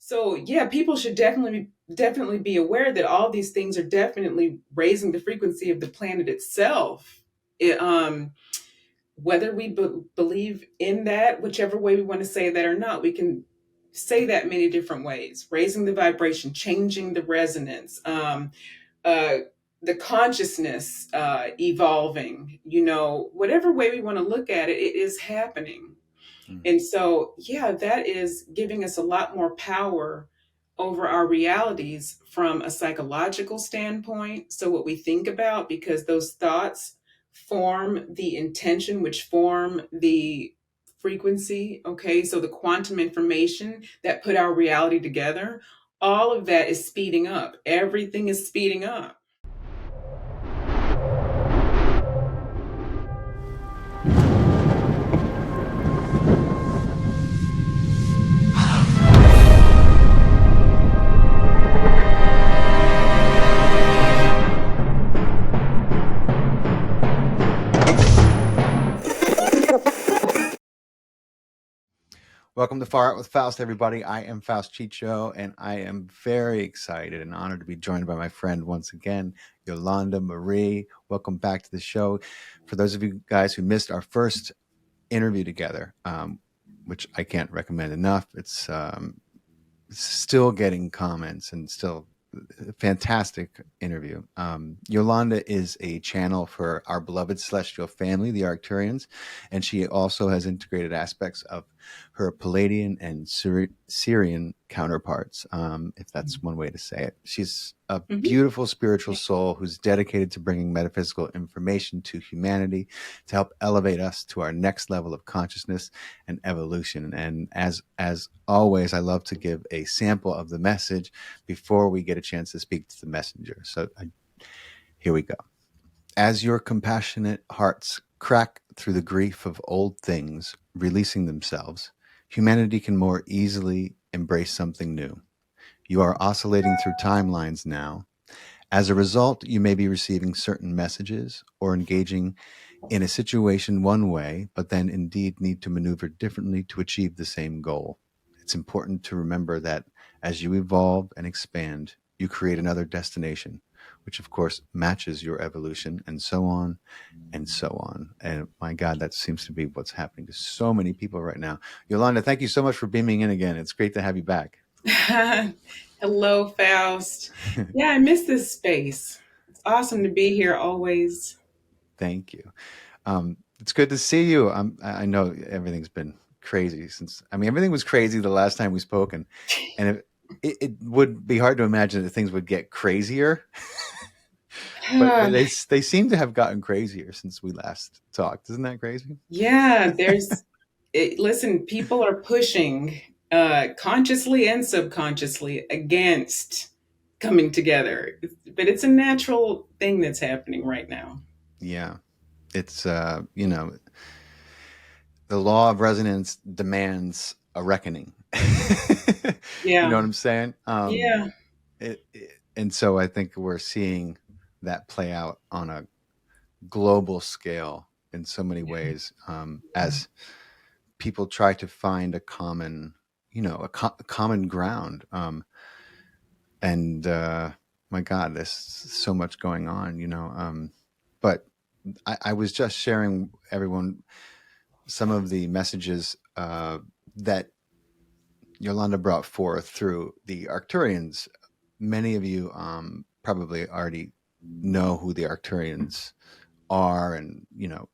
So yeah, people should definitely be aware that all these things are definitely raising the frequency of the planet itself. It, whether we believe in that, whichever way we want to say that or not, we can say that many different ways. Raising the vibration, changing the resonance, uh, the consciousness evolving. Whatever way we want to look at it, it is happening. Mm. And so, yeah, that is giving us a lot more power over our realities from a psychological standpoint. So, what we think about, because those thoughts form the intention, which form the frequency. Okay. So, the quantum information that put our reality together, all of that is speeding up. Everything is speeding up. Welcome to Far Out with Faust, everybody. I am Faust Chicho, and I am very excited and honored to be joined by my friend once again, Yolanda Marie. Welcome back to the show. For those of you guys who missed our first interview together, which I can't recommend enough, it's still getting comments and still a fantastic interview. Yolanda is a channel for our beloved celestial family, the Arcturians, and she also has integrated aspects of her Palladian and Syrian counterparts, if that's one way to say it. She's a Mhm. beautiful spiritual soul who's dedicated to bringing metaphysical information to humanity to help elevate us to our next level of consciousness and evolution. And as always, I love to give a sample of the message before we get a chance to speak to the messenger. So here we go. As your compassionate hearts crack through the grief of old things releasing themselves, humanity can more easily embrace something new. You are oscillating through timelines now. As a result, you may be receiving certain messages or engaging in a situation one way, but then indeed need to maneuver differently to achieve the same goal. It's important to remember that as you evolve and expand, you create another destination, which of course matches your evolution, and so on and so on. And my God, that seems to be what's happening to so many people right now. Yolanda, thank you so much for beaming in again. It's great to have you back. Hello, Faust. Yeah, I miss this space. It's awesome to be here always. Thank you. It's good to see you. I know everything's been crazy since. I mean, everything was crazy the last time we spoke, and it would be hard to imagine that things would get crazier. But they seem to have gotten crazier since we last talked. Isn't that crazy? Yeah, listen, people are pushing consciously and subconsciously against coming together. But it's a natural thing that's happening right now. Yeah, it's the law of resonance demands a reckoning. You know Yeah. what I'm saying? Yeah. And so I think we're seeing that play out on a global scale in so many ways, as people try to find a common, a common ground. And my God, there's so much going on, but I was just sharing everyone some of the messages that Yolanda brought forth through the Arcturians. Many of you probably already know who the Arcturians are, and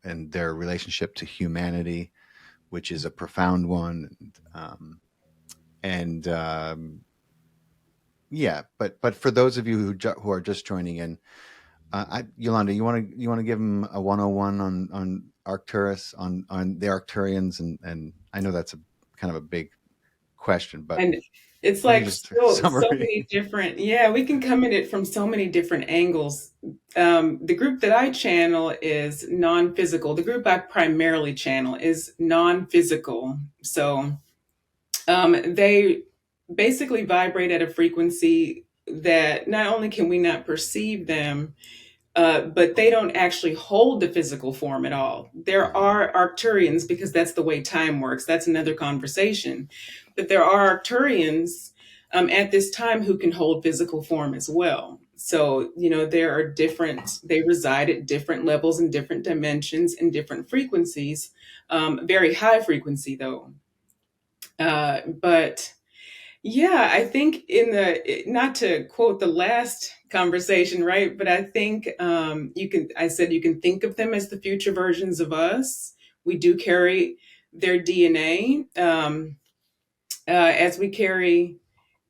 and their relationship to humanity, which is a profound one. And yeah, but for those of you who are just joining in, Yolanda, you want to give them a 101 on Arcturus, on the Arcturians, and I know that's a kind of a big question, but And it's let me like just so summary. many different, yeah, we can come at it from so many different angles. The group that I channel is non-physical. The group I primarily channel is non-physical. So they basically vibrate at a frequency that not only can we not perceive them, but they don't actually hold the physical form at all. There Mhm. are Arcturians because that's the way time works. That's another conversation. But there are Arcturians at this time who can hold physical form as well. So, there are they reside at different levels and different dimensions and different frequencies, very high frequency though. But yeah, I think not to quote the last conversation, right? But I think I said you can think of them as the future versions of us. We do carry their DNA, as we carry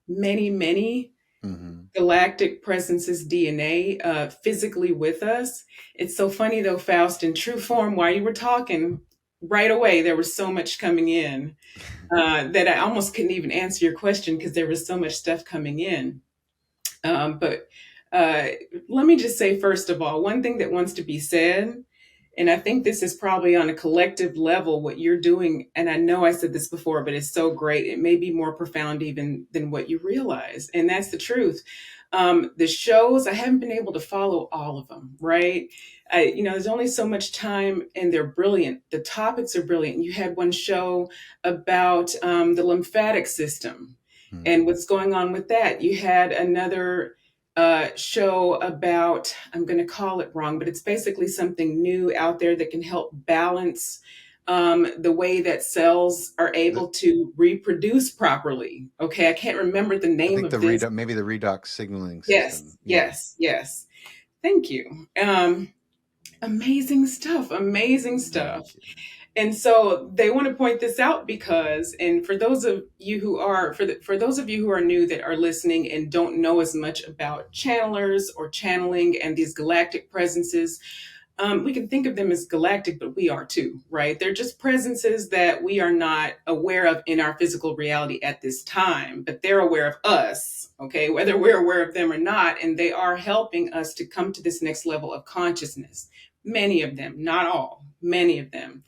many, many Hmm. galactic presence's DNA physically with us. It's so funny though, Faust, in true form, while you were talking, right away, there was so much coming in that I almost couldn't even answer your question because there was so much stuff coming in. But uh, let me just say, first of all, one thing that wants to be said, and I think this is probably on a collective level what you're doing. And I know I said this before, but it's so great. It may be more profound even than what you realize. And that's the truth. The shows, I haven't been able to follow all of them, right? There's only so much time and they're brilliant. The topics are brilliant. You had one show about the lymphatic system and what's going on with that. You had another show about, I'm going to call it wrong, but it's basically something new out there that can help balance the way that cells are The, able to reproduce properly. Okay, I can't remember the I name think of this. maybe the redox signaling system. Yes, Yeah. yes, yes. Thank you. Amazing stuff, amazing Thank stuff. you. And so they want to point this out because, and for those of you who are new that are listening and don't know as much about channelers or channeling and these galactic presences, we can think of them as galactic, but we are too, right? They're just presences that we are not aware of in our physical reality at this time, but they're aware of us, okay, whether we're aware of them or not. And they are helping us to come to this next level of consciousness. Many of them, not all, many of them.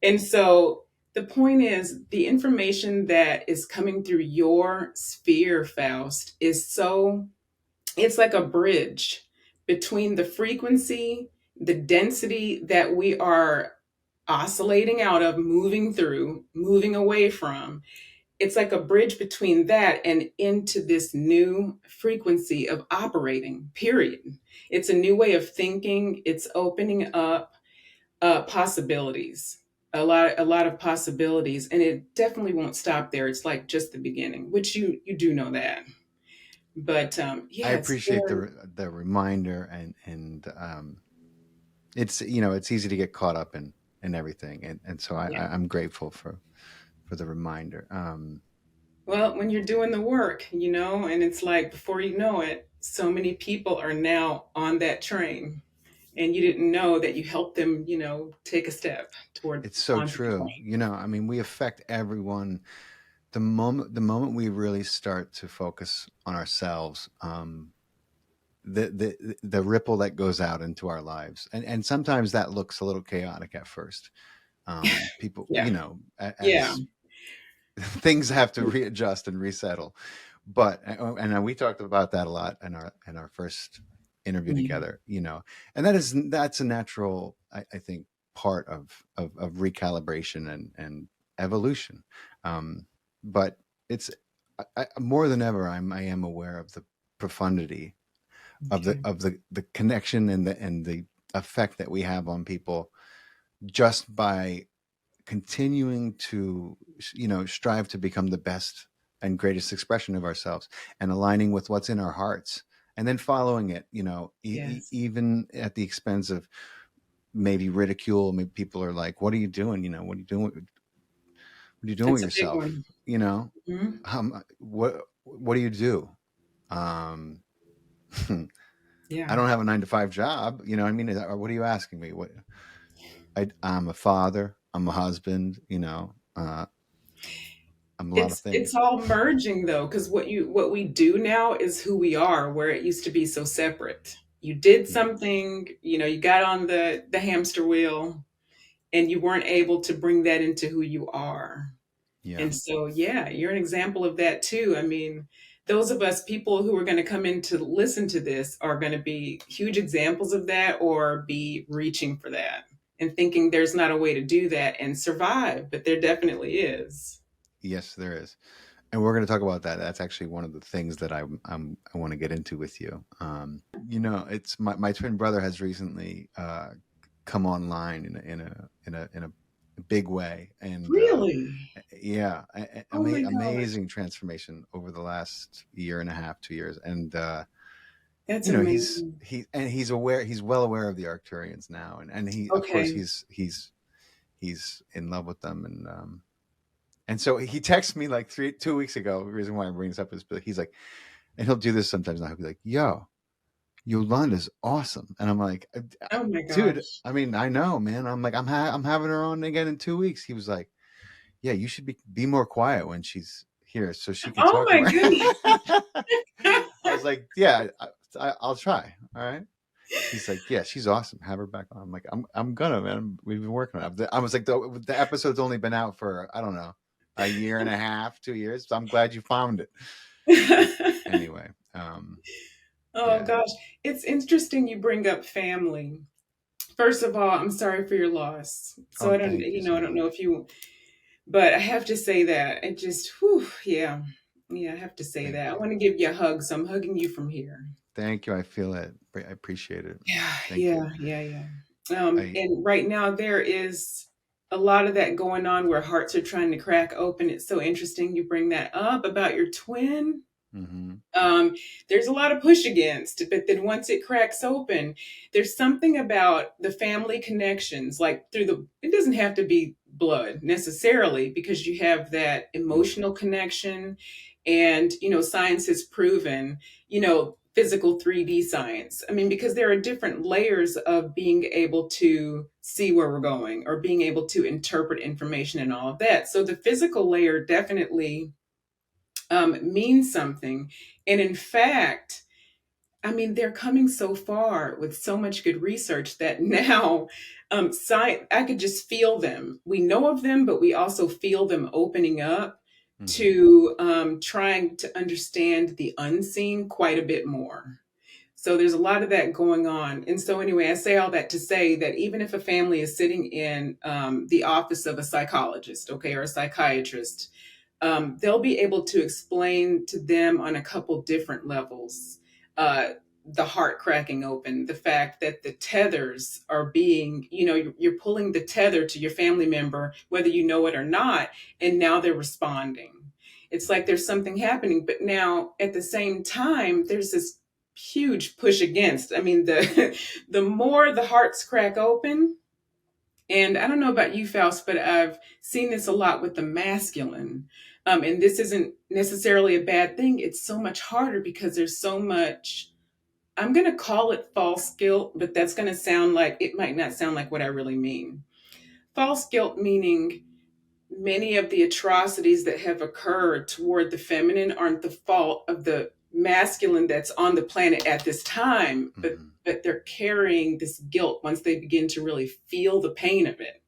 And so the point is the information that is coming through your sphere, Faust, it's like a bridge between the frequency, the density that we are oscillating out of, moving through, moving away from. It's like a bridge between that and into this new frequency of operating, period. It's a new way of thinking. It's opening up possibilities, a lot of possibilities, and it definitely won't stop there. It's like just the beginning, which you do know that. But I yeah, it's appreciate very the reminder, and it's, you know, it's easy to get caught up in everything, and so yeah. I'm grateful for the reminder. Well, when you're doing the work, and it's like before you know it, so many people are now on that train, and you didn't know that you helped them, take a step toward It's so onto the true. train. You know, I mean, we affect everyone. The moment we really start to focus on ourselves, the ripple that goes out into our lives, and sometimes that looks a little chaotic at first. People, Yeah, you know, yeah, as things have to readjust and resettle. But and we talked about that a lot in our first interview yeah. together. You know, and that's a natural, I think, part of recalibration and evolution. But it's more than ever, I am aware of the profundity Okay. of the connection and the effect that we have on people just by continuing to, you know, strive to become the best and greatest expression of ourselves and aligning with what's in our hearts, and then following it, you know, Yes, even at the expense of maybe ridicule. Maybe people are like, what are you doing, you know, what are you doing with that's a big yourself, one. you know? Mhm. What do you do? um I Yeah, don't have a 9 to 5 job, you know what I mean? Or what are you asking me? What I'm a father, I'm a husband, you know, I'm a lot of it's things. all merging though, because what we do now is who we are, where it used to be so separate. You did Yeah. something, you got on the hamster wheel, and you weren't able to bring that into who you are. Yeah. And so, yeah, you're an example of that too. I mean, those of us people who are going to come in to listen to this are going to be huge examples of that or be reaching for that and thinking there's not a way to do that and survive, but there definitely is. Yes, there is. And we're going to talk about that. That's actually one of the things that I want to get into with you. It's my twin brother has recently come online in a big way, and Really? yeah, Oh my gosh. amazing transformation over the last year and a half, 2 years, and That's amazing. he's well aware of the Arcturians now, and he of course Okay. he's in love with them, and so he texted me like 2 weeks ago. The reason why I bring this up is he's like, and he'll do this sometimes now. He'll be like, "Yo, Yolanda's awesome," and I'm like, Oh my "Dude, gosh. I mean, I know, man." I'm like, I'm having her on again in 2 weeks." He was like, "Yeah, you should be more quiet when she's here so she can Oh talk my more." goodness. I was like, "Yeah, I'll try. All right." He's like, "Yeah, she's awesome. Have her back on." I'm like, I'm gonna, man. We've been working on it. I was like, the episode's only been out for, I don't know, a year and a half, 2 years. So I'm glad you found it. But anyway, Oh yeah, gosh. It's interesting you bring up family. First of all, I'm sorry for your loss. So oh, I don't, thank you so I don't much. know if you, but I have to say that it just, whew, yeah, yeah, I have to say Thank that. I you. want to give you a hug, so I'm hugging you from here. Thank you. I feel it. I appreciate it. Yeah, Thank you. yeah, yeah, yeah. I And right now there is a lot of that going on where hearts are trying to crack open. It's so interesting you bring that up about your twin. hmm um, there's a lot of push against, but then once it cracks open, there's something about the family connections, like through the, it doesn't have to be blood necessarily, because you have that hmm emotional connection. And, science has proven, physical 3D science. I mean, because there are different layers of being able to see where we're going or being able to interpret information and all of that. So the physical layer definitely means something. And in fact, I mean, they're coming so far with so much good research that now I could just feel them. We know of them, but we also feel them opening up hmm to trying to understand the unseen quite a bit more. So there's a lot of that going on. And so, anyway, I say all that to say that even if a family is sitting in the office of a psychologist, okay, or a psychiatrist, they'll be able to explain to them on a couple different levels the heart cracking open, the fact that the tethers are being, you're pulling the tether to your family member, whether you know it or not, and now they're responding. It's like there's something happening, but now at the same time, there's this huge push against. I mean, the the more the hearts crack open, and I don't know about you, Faust, but I've seen this a lot with the masculine. And this isn't necessarily a bad thing. It's so much harder because there's so much, I'm going to call it false guilt, but that's going to sound like, it might not sound like what I really mean. False guilt meaning many of the atrocities that have occurred toward the feminine aren't the fault of the masculine that's on the planet at this time, but hmm they're carrying this guilt once they begin to really feel the pain of it.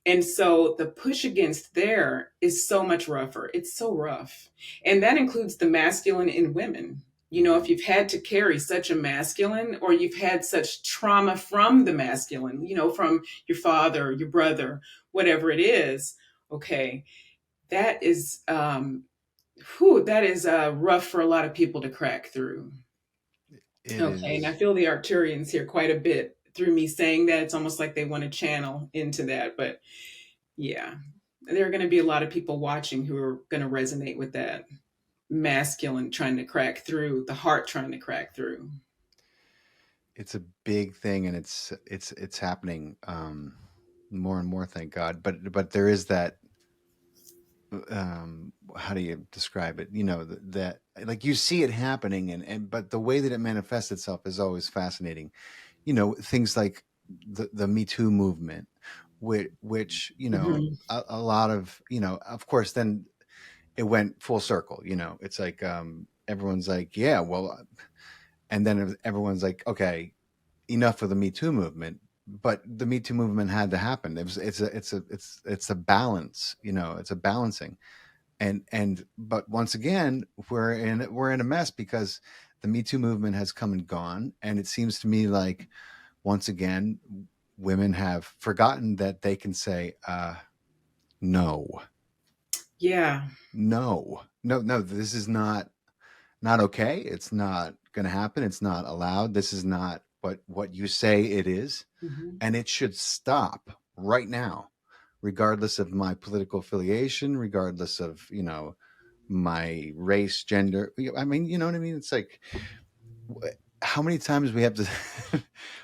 And so the push against there is so much rougher. It's so rough. And that includes the masculine in women. If hmm you've had to carry such a masculine, or you've had such trauma from the masculine, from your father, your brother, whatever it is, okay, that is, that is rough for a lot of people to crack through. It Okay, and I is. feel the Arcturians here quite a bit through me saying that. It's almost like they want to channel into that, but yeah, there are going to be a lot of people watching who are going to resonate with that masculine trying to crack through, the heart trying to crack through. It's a big thing, and it's happening more and more. Thank God. But there is that. How do you describe it? That like you see it happening, and but the way that it manifests itself is always fascinating. Things like the Me Too movement, which Hmm. a lot of, of course, then it went full circle. It's like everyone's like, yeah, well, and then everyone's like, okay, enough of the Me Too movement. But the Me Too movement had to happen. It's a balance. It's a balancing. But once again, we're in a mess because the Me Too movement has come and gone, and it seems to me like once again women have forgotten that they can say no. Yeah. No, no, no, this is not okay. It's not going to happen. It's not allowed. This is not what you say it is, Hmm. and it should stop right now, regardless of my political affiliation, regardless of my race, gender. I mean, you know what I mean? It's like how many times we have to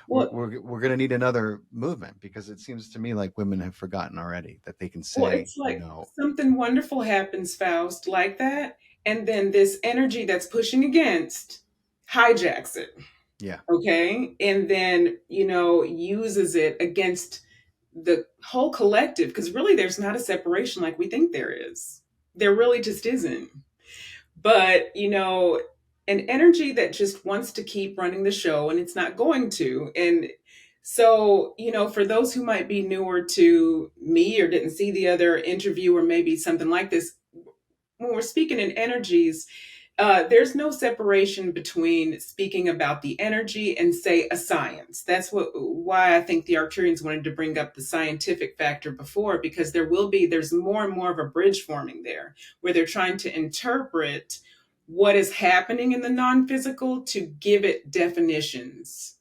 Well, we're going to need another movement, because it seems to me like women have forgotten already that they can well, say it's like no. something wonderful happens, Faust, like that, and then this energy that's pushing against hijacks it, Yeah. okay, and then uses it against the whole collective, because really there's not a separation like we think there is. There really just isn't. But an energy that just wants to keep running the show, and it's not going to. And so for those who might be newer to me or didn't see the other interview or maybe something like this, when we're speaking in energies, there's no separation between speaking about the energy and, say, a science. That's why I think the Arcturians wanted to bring up the scientific factor before, because there's more and more of a bridge forming there, where they're trying to interpret what is happening in the non-physical to give it definitions,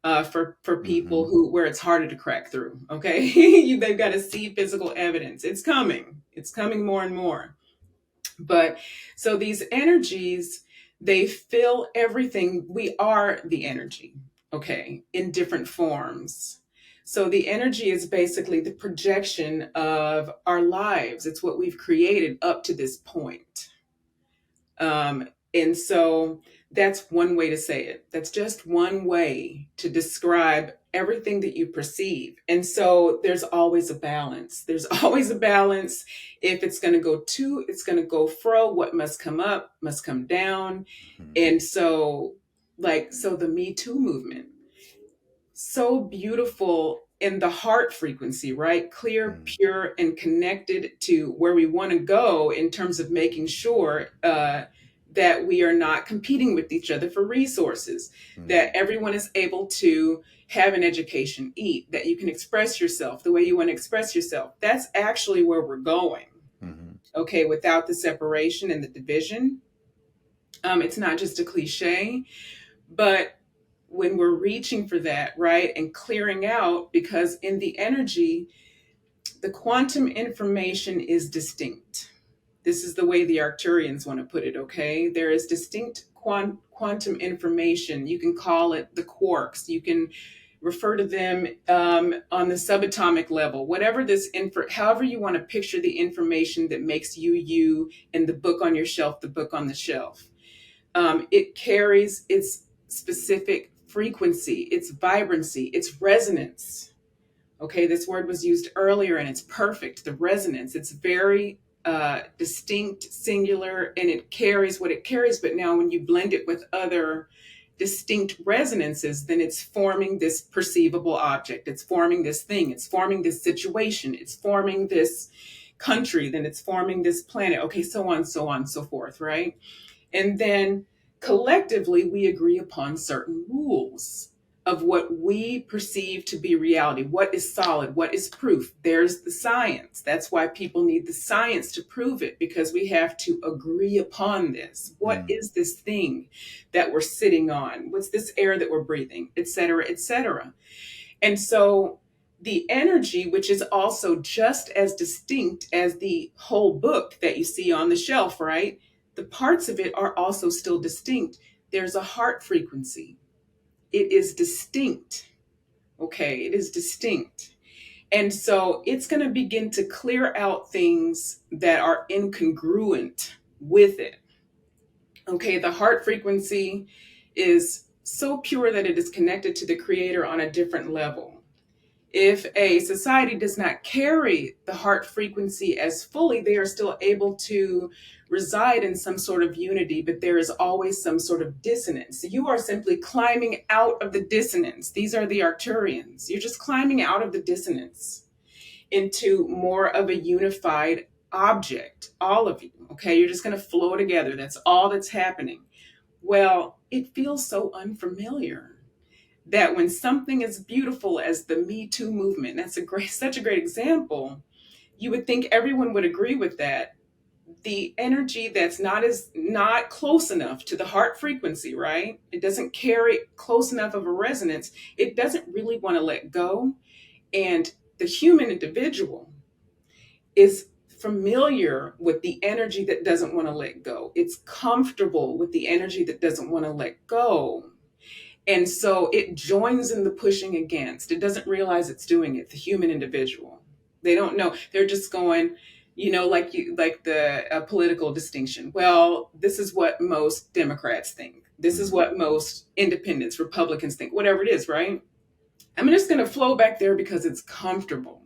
for people Hmm. who where it's harder to crack through. Okay, they've got to see physical evidence. It's coming. It's coming more and more. But so these energies, they fill everything. We are the energy, okay, in different forms. So the energy is basically the projection of our lives. It's what we've created up to this point. And so that's one way to say it. That's just one way to describe everything that you perceive. And so there's always a balance. There's always a balance. If it's going to go to, it's going to go fro. What must come up must come down. Hmm. And so, so the Me Too movement, so beautiful in the heart frequency, right? Clear, Hmm. pure, and connected to where we want to go in terms of making sure that we are not competing with each other for resources, that Hmm. everyone is able to have an education, eat, that you can express yourself the way you want to express yourself. That's actually where we're going, Hmm. okay, without the separation and the division. It's not just a cliche, but when we're reaching for that, right, and clearing out, because in the energy, the quantum information is distinct. This is the way the Arcturians want to put it, okay? There is distinct quantum information. You can call it the quarks. You can refer to them on the subatomic level. Whatever however you want to picture the information that makes you you, and the book on your shelf, the book on the shelf. It carries its specific frequency, its vibrancy, its resonance. Okay, this word was used earlier and it's perfect. The resonance, it's very distinct, singular, and it carries what it carries. But now, when you blend it with other distinct resonances, then it's forming this perceivable object. It's forming this thing. It's forming this situation. It's forming this country. Then it's forming this planet. Okay, so on, so forth, right? And then collectively, we agree upon certain rules of what we perceive to be reality. What is solid? What is proof? There's the science. That's why people need the science to prove it, because we have to agree upon this. What Hmm. is this thing that we're sitting on? What's this air that we're breathing, et cetera, et cetera? And so the energy, which is also just as distinct as the whole book that you see on the shelf, right? The parts of it are also still distinct. There's a heart frequency. It is distinct. Okay, it is distinct. And so it's going to begin to clear out things that are incongruent with it. Okay, the heart frequency is so pure that it is connected to the creator on a different level. If a society does not carry the heart frequency as fully, they are still able to reside in some sort of unity, but there is always some sort of dissonance. You are simply climbing out of the dissonance. These are the Arcturians. You're just climbing out of the dissonance into more of a unified object, all of you. Okay, you're just going to flow together. That's all that's happening. Well, it feels so unfamiliar that when something as beautiful as the Me Too movement, such a great example, you would think everyone would agree with that. the energy that's not close enough to the heart frequency, right? It doesn't carry close enough of a resonance. It doesn't really want to let go. And the human individual is familiar with the energy that doesn't want to let go. It's comfortable with the energy that doesn't want to let go. And so it joins in the pushing against. It doesn't realize it's doing it, the human individual. They don't know. They're just going, like the political distinction. Well, this is what most Democrats think. This is Mm. what most independents, Republicans think, whatever it is, right? I'm just going to flow back there because it's comfortable.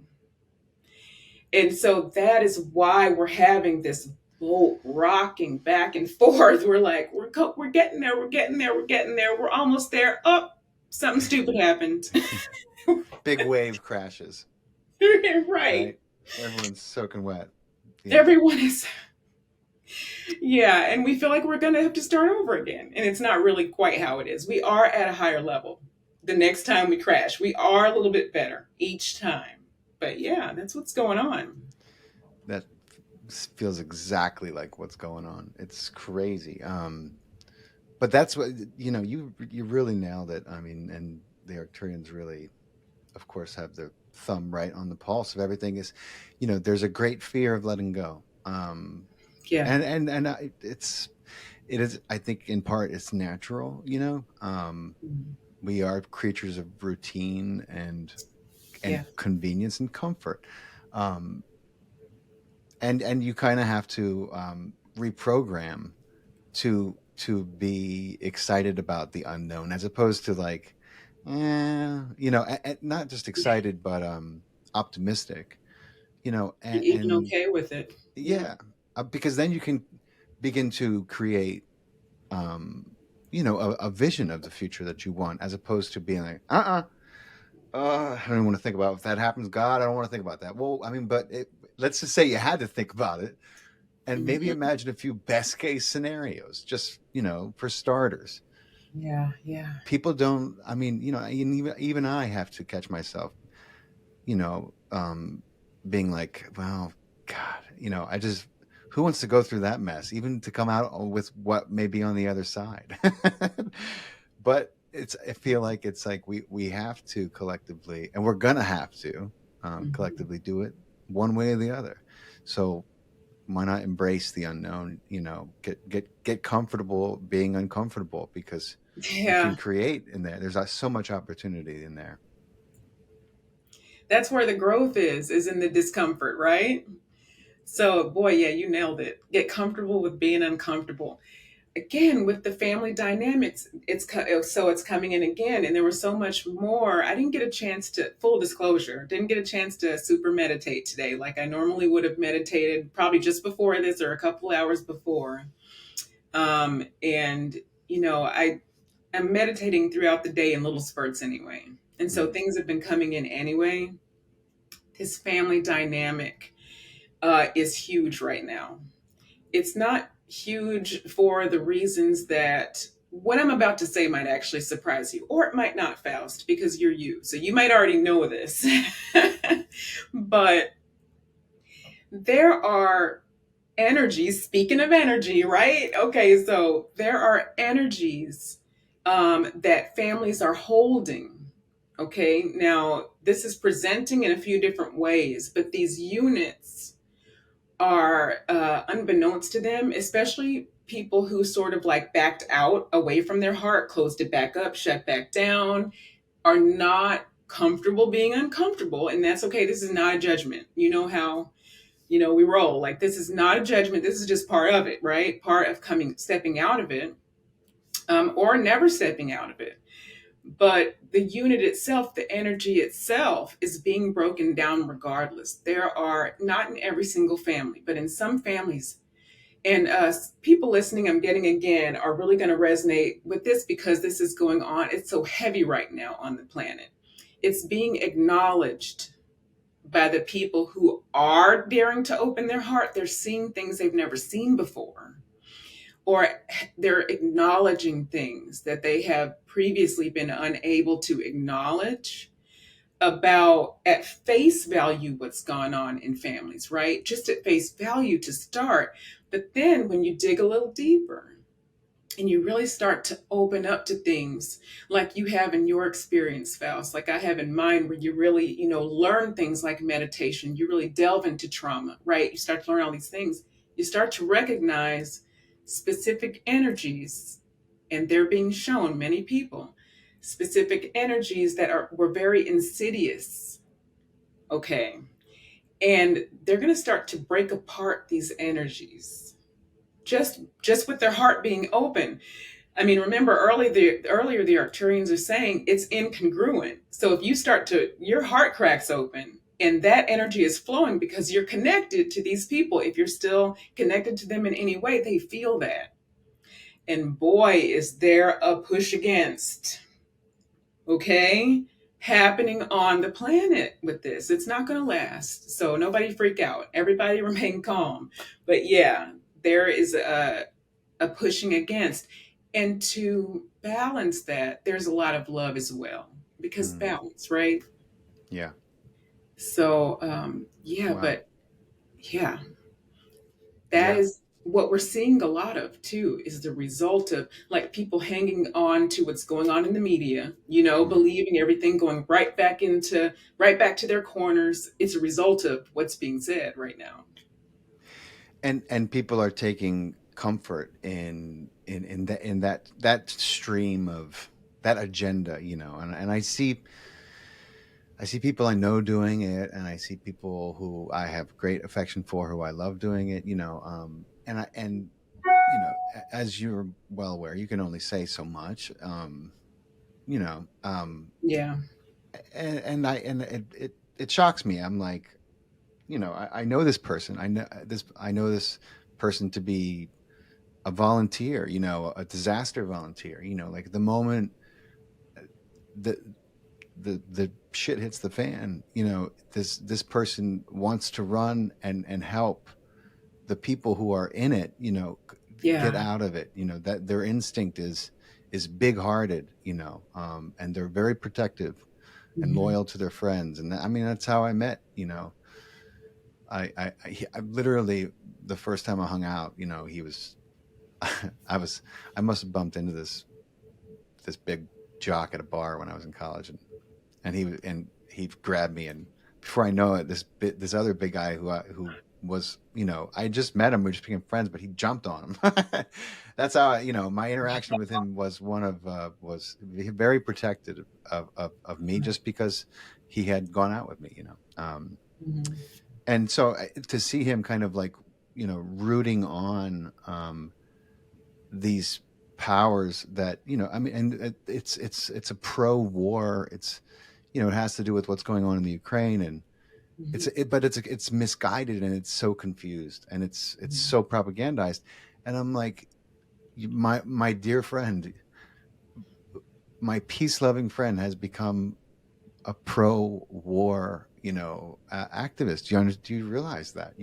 And so that is why we're having this boat rocking back and forth. We're like, we're getting there, we're getting there, we're getting there, we're almost there. Oh, something stupid happened. Big wave crashes, Right. right? Everyone's soaking wet. Yeah. Everyone is, yeah. And we feel like we're going to have to start over again. And it's not really quite how it is. We are at a higher level. The next time we crash, we are a little bit better each time. But yeah, that's what's going on. That feels exactly like what's going on. It's crazy. But that's what you really nailed it. I mean, and the Arcturians really, of course, have their thumb right on the pulse of everything. Is there's a great fear of letting go. Yeah. It is. I think in part it's natural. We are creatures of routine and Yeah. convenience and comfort. Um, and you kind of have to reprogram to be excited about the unknown as opposed to like not just Yeah. excited but optimistic, Even and okay with it. Yeah. yeah, because then you can begin to create um a vision of the future that you want as opposed to being like I don't want to think about if that happens. God, I don't want to think about that. Well, I mean, let's just say you had to think about it and maybe Mhm. imagine a few best case scenarios, just for starters. Yeah, yeah. People don't. I mean, even I have to catch myself, you know, um, being like, well, God, I just who wants to go through that mess, even to come out with what may be on the other side. But I feel like it's like we have to collectively, and we're gonna have to Mhm. collectively do it one way or the other. So why not embrace the unknown? Get comfortable being uncomfortable because you can Yeah, create in there. There's so much opportunity in there. that's where the growth is in the discomfort, right? So, boy, yeah, you nailed it. Get comfortable with being uncomfortable. Again, with the family dynamics, it's coming in again, and there was so much more. I didn't get a chance to full disclosure. Didn't get a chance to super meditate today, like I normally would have meditated, probably just before this or a couple hours before. And I am meditating throughout the day in little spurts anyway. And so Mm. things have been coming in anyway. This family dynamic is huge right now. It's not huge for the reasons that what I'm about to say might actually surprise you, or it might not, Faust, because you're you. So you might already know this. But there are energies, speaking of energy, right? Okay, so there are energies that families are holding. Okay, now this is presenting in a few different ways, but these units are unbeknownst to them, especially people who sort of like backed out away from their heart, closed it back up, shut back down, are not comfortable being uncomfortable. And that's okay. This is not a judgment. You know how we roll. Like, this is not a judgment. This is just part of it, right? Part of stepping out of it, or never stepping out of it. But the unit itself, the energy itself, is being broken down regardless. There are, not in every single family, but in some families, and people listening, I'm getting again, are really going to resonate with this because this is going on. It's so heavy right now on the planet. It's being acknowledged by the people who are daring to open their heart. They're seeing things they've never seen before, or they're acknowledging things that they have previously been unable to acknowledge. about at face value what's gone on in families, right? Just at face value to start. But then when you dig a little deeper and you really start to open up to things like you have in your experience, Faust, like I have in mine, where you really, learn things like meditation, you really delve into trauma, right? You start to learn all these things. You start to recognize specific energies, and they're being shown many people, specific energies that were very insidious. Okay. And they're going to start to break apart these energies just with their heart being open. I mean, remember earlier the Arcturians are saying it's incongruent. So if you start to your heart cracks open and that energy is flowing because you're connected to these people, if you're still connected to them in any way, they feel that. And boy, is there a push against, okay, happening on the planet with this. It's not going to last. So nobody freak out. Everybody remain calm. But yeah, there is a pushing against. And to balance that, there's a lot of love as well, because Mm. balance, right? Yeah. So, yeah, Wow. but yeah, that Yeah. is what we're seeing a lot of too, is the result of like people hanging on to what's going on in the media, Mm. believing everything, going right back to their corners. It's a result of what's being said right now. And people are taking comfort in that stream of that agenda, and I see people I know doing it, and I see people who I have great affection for, who I love doing it, and as you're well aware, you can only say so much, you know, um, Yeah. and it shocks me. I'm like, I know this person. I know this person to be a volunteer, a disaster volunteer. Like the moment the the shit hits the fan, this person wants to run and help the people who are in it, get Yeah. out of it. That their instinct is big hearted, and they're very protective and Hmm. loyal to their friends. And I mean, that's how I met. I literally, the first time I hung out, he was, I was, I must have bumped into this big jock at a bar when I was in college, and he grabbed me, and before I know it, this other big guy who was, I just met him, we just became friends, but he jumped on him. That's how my interaction with him was one of was very protective of me, just because he had gone out with me, Hmm. and so to see him kind of like rooting on these powers that I mean, and it's a pro-war, it has to do with what's going on in the Ukraine, and Hmm. but it's misguided, and it's so confused, and it's so propagandized, and I'm like, my dear friend, my peace-loving friend has become a pro-war activist. Do you realize that,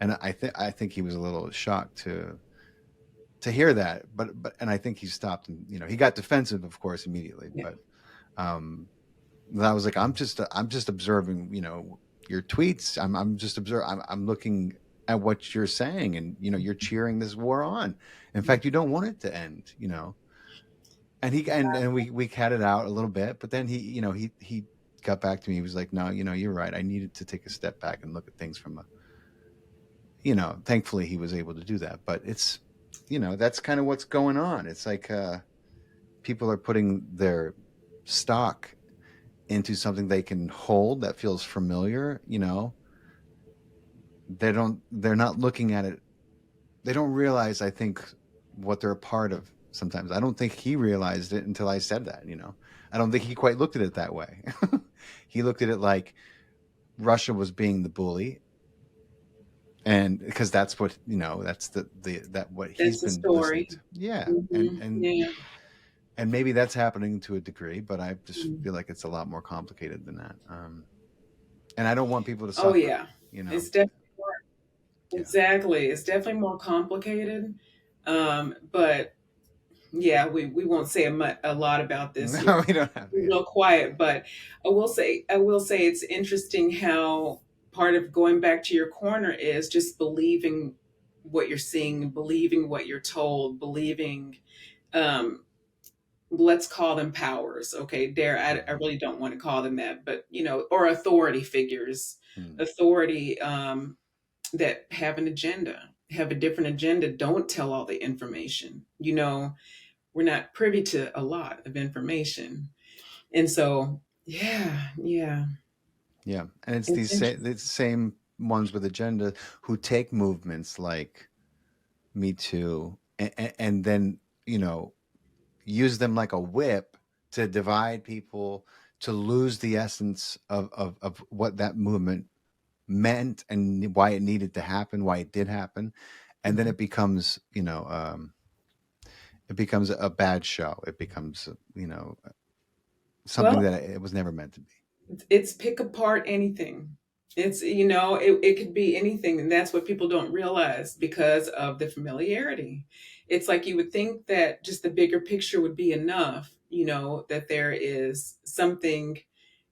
and I think he was a little shocked to hear that, but and I think he stopped, and he got defensive, of course, immediately, Yeah. but um I was like, I'm just observing, your tweets. I'm just observing. I'm looking at what you're saying, and you're cheering this war on. In fact, you don't want it to end, And we had it out a little bit, but then he got back to me. He was like, no, you're right. I needed to take a step back and look at things from a, thankfully he was able to do that. But it's, that's kind of what's going on. It's like people are putting their stock into something they can hold that feels familiar. They're not looking at it. They don't realize, I think, what they're a part of. Sometimes I don't think he realized it until I said that. I don't think he quite looked at it that way. He looked at it like Russia was being the bully, and because that's what, that's the that what he's That's the been listening story. to. Yeah, and Hmm. and Yeah. and maybe that's happening to a degree, but I just Mhm. feel like it's a lot more complicated than that. And I don't want people to Oh suffer. yeah, You know, it's definitely more, yeah. exactly. It's definitely more complicated. But Yeah, we won't say a lot about this. No, we don't have. We're Yeah. real quiet, but I will say it's interesting how part of going back to your corner is just believing what you're seeing, believing what you're told, believing, um, let's call them powers. Okay, dare I Hmm. really don't want to call them that, but or authority figures, Hmm. authority, that have an agenda, have a different agenda. Don't tell all the information. We're not privy to a lot of information. And so, yeah, yeah, Yeah, and it's it's the interesting. same ones with agenda who take movements like Me Too, and then use them like a whip to divide people, to lose the essence of what that movement meant and why it needed to happen, why it did happen, and then Mhm. it becomes a bad show. It becomes something Well, that it was never meant to be. it's pick apart anything. It could be anything, and that's what people don't realize because of the familiarity. It's like you would think that just the bigger picture would be enough, that there is something,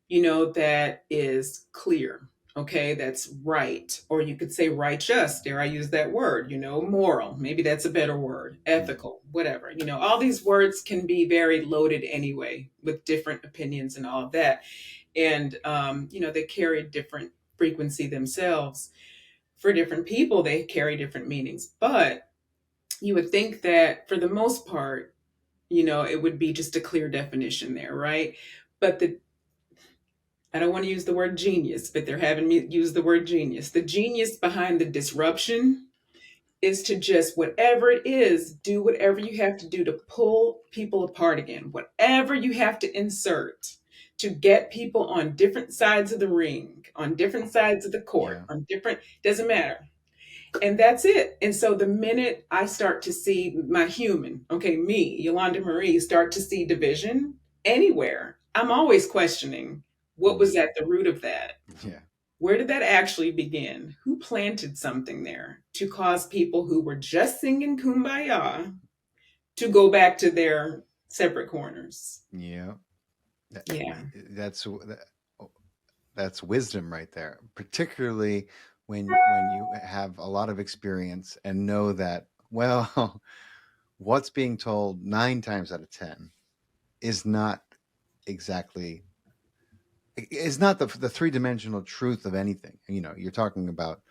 that is clear, okay, that's right, or you could say righteous, dare I use that word, moral, maybe that's a better word, Mm. ethical, whatever. All these words can be very loaded anyway with different opinions and all of that. And, they carry different frequency themselves. For different people, they carry different meanings. But you would think that for the most part, it would be just a clear definition there, right? But I don't want to use the word genius, but they're having me use the word genius. The genius behind the disruption is to just, whatever it is, do whatever you have to do to pull people apart again, whatever you have to insert to get people on different sides of the ring, on different sides of the court, Yeah. on different, doesn't matter. And that's it. And so the minute I start to see my human, okay, me, Yolanda Marie, start to see division anywhere, I'm always questioning what was Mm. at the root of that? Yeah. Where did that actually begin? Who planted something there to cause people who were just singing Kumbaya to go back to their separate corners? Yeah. That- Yeah. That's that's wisdom right there, particularly when you have a lot of experience and know that, well, what's being told 9 times out of 10 is not exactly is not the three-dimensional truth of anything. You're talking about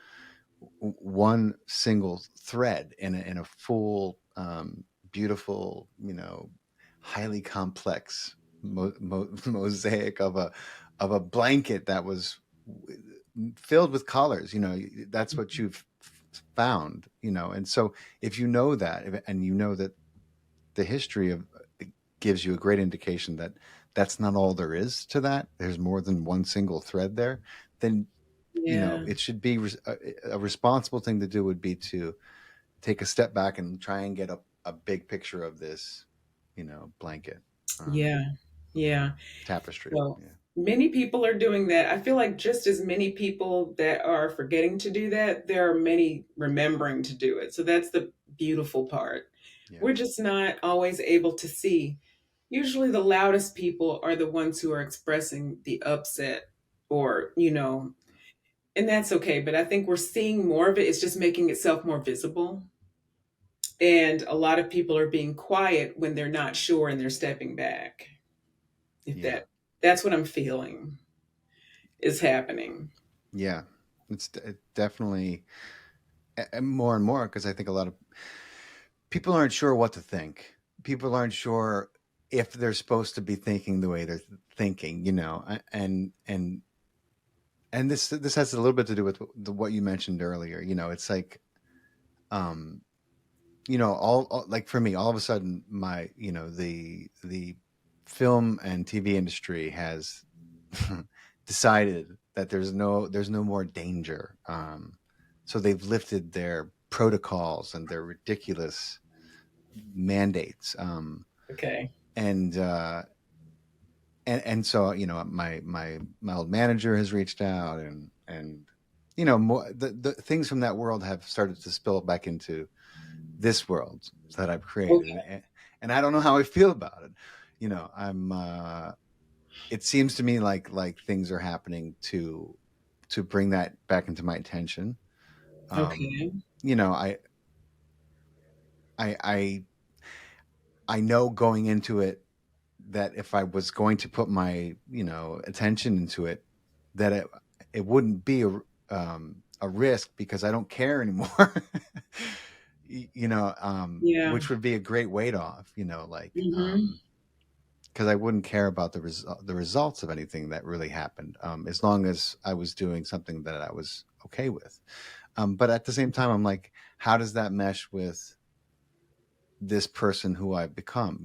one single thread in a full, beautiful, highly complex mosaic of a blanket that was filled with colors. That's what you've found. And so if you know that, and you know that the history of it gives you a great indication that that's not all there is to that. There's more than one single thread there. Then Yeah. it should be a responsible thing to do would be to take a step back and try and get a big picture of this, blanket, um, Yeah. Yeah. tapestry. Well, Yeah, many people are doing that. I feel like just as many people that are forgetting to do that, there are many remembering to do it. So that's the beautiful part. yeah, We're just not always able to see. Usually, the loudest people are the ones who are expressing the upset, or, and that's okay. But I think we're seeing more of it. It's just making itself more visible. And a lot of people are being quiet when they're not sure and they're stepping back. If yeah, that's what I'm feeling is happening. yeah. It definitely more and more because I think a lot of people aren't sure what to think. People aren't sure if they're supposed to be thinking the way they're thinking, and this has a little bit to do with what you mentioned earlier. It's like, um, like for me, all of a sudden, my the film and TV industry has decided that there's no more danger. So they've lifted their protocols and their ridiculous mandates. Okay. And so my old manager has reached out, and more the things from that world have started to spill back into this world that I've created, Okay. and I don't know how I feel about it. I'm it seems to me like things are happening to bring that back into my attention. um Okay. you know i I I know going into it that if I was going to put my attention into it, that it wouldn't be a risk because I don't care anymore. Yeah. Which would be a great weight off. Hmm. Because I wouldn't care about the results of anything that really happened, as long as I was doing something that I was okay with. But at the same time, I'm like, how does that mesh with this person who I've become?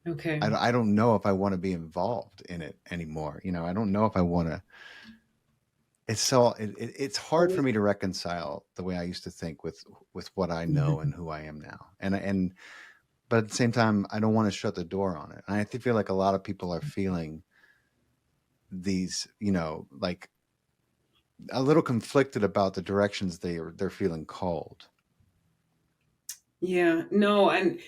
Okay. I don't know if I want to be involved in it anymore. I don't know if I want to. It's hard for me to reconcile the way I used to think with what I know and Mhm. who I am now. And but at the same time, I don't want to shut the door on it. And I feel like a lot of people are feeling these, like a little conflicted about the directions they're feeling called. Yeah. No, and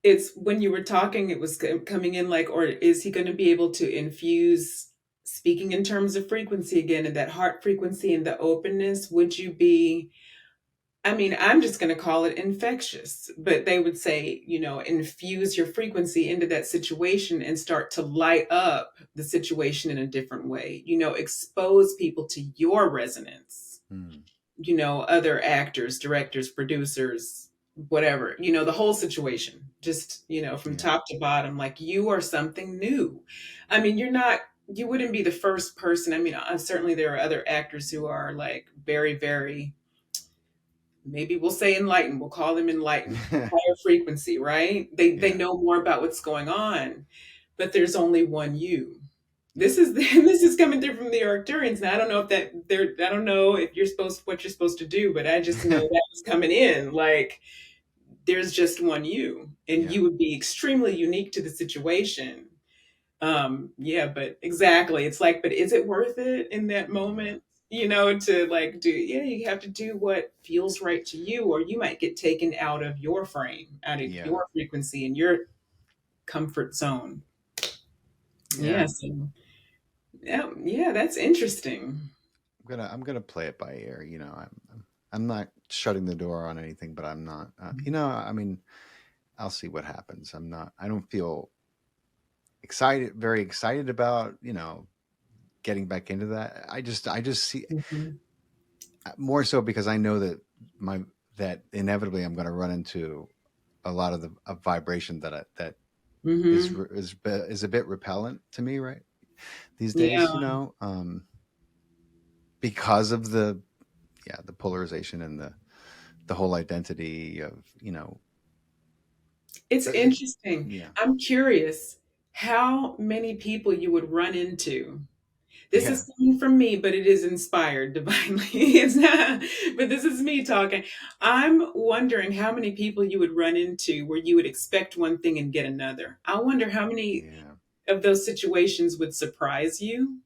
it's when you were talking, it was coming in like, or is he going to be able to infuse speaking in terms of frequency again and that heart frequency and the openness? Would you be, I mean, I'm just going to call it infectious, but they would say, infuse your frequency into that situation and start to light up the situation in a different way, expose people to your resonance, Hmm. other actors, directors, producers, whatever, the whole situation, just, from Yeah. top to bottom, like you are something new. I mean, you wouldn't be the first person. I mean, certainly there are other actors who are like very, very, maybe we'll say enlightened, we'll call them enlightened, higher frequency, right? They Yeah. know more about what's going on, but there's only one you. This is this is coming through from the Arcturians. Now I don't know if I don't know if you're supposed what you're supposed to do, but I just know Yeah. that was coming in. Like there's just one you, and Yeah. you would be extremely unique to the situation. Yeah, but exactly. It's like, but is it worth it in that Yeah. moment? To like do, yeah, you have to do what feels right to you, or you might get taken out of your frame, out of Yeah. your frequency and your comfort zone. Yeah. Yes. Yeah, yeah, that's interesting. I'm gonna play it by ear. I'm not shutting the door on anything, but I'm not. I mean, I'll see what happens. I don't feel very excited about getting back into that. I just see Mhm. more so because I know my that inevitably I'm going to run into a lot of the vibration that Mhm. is a bit repellent to me right these Yeah. days. Because of the polarization and the whole identity of It's it, interesting. yeah. I'm curious how many people you would run into. This Yeah. is coming from me, but it is inspired divinely. It's not, but this is me talking. I'm wondering how many people you would run into where you would expect one thing and get another. I wonder how many Yeah. of those situations would surprise you,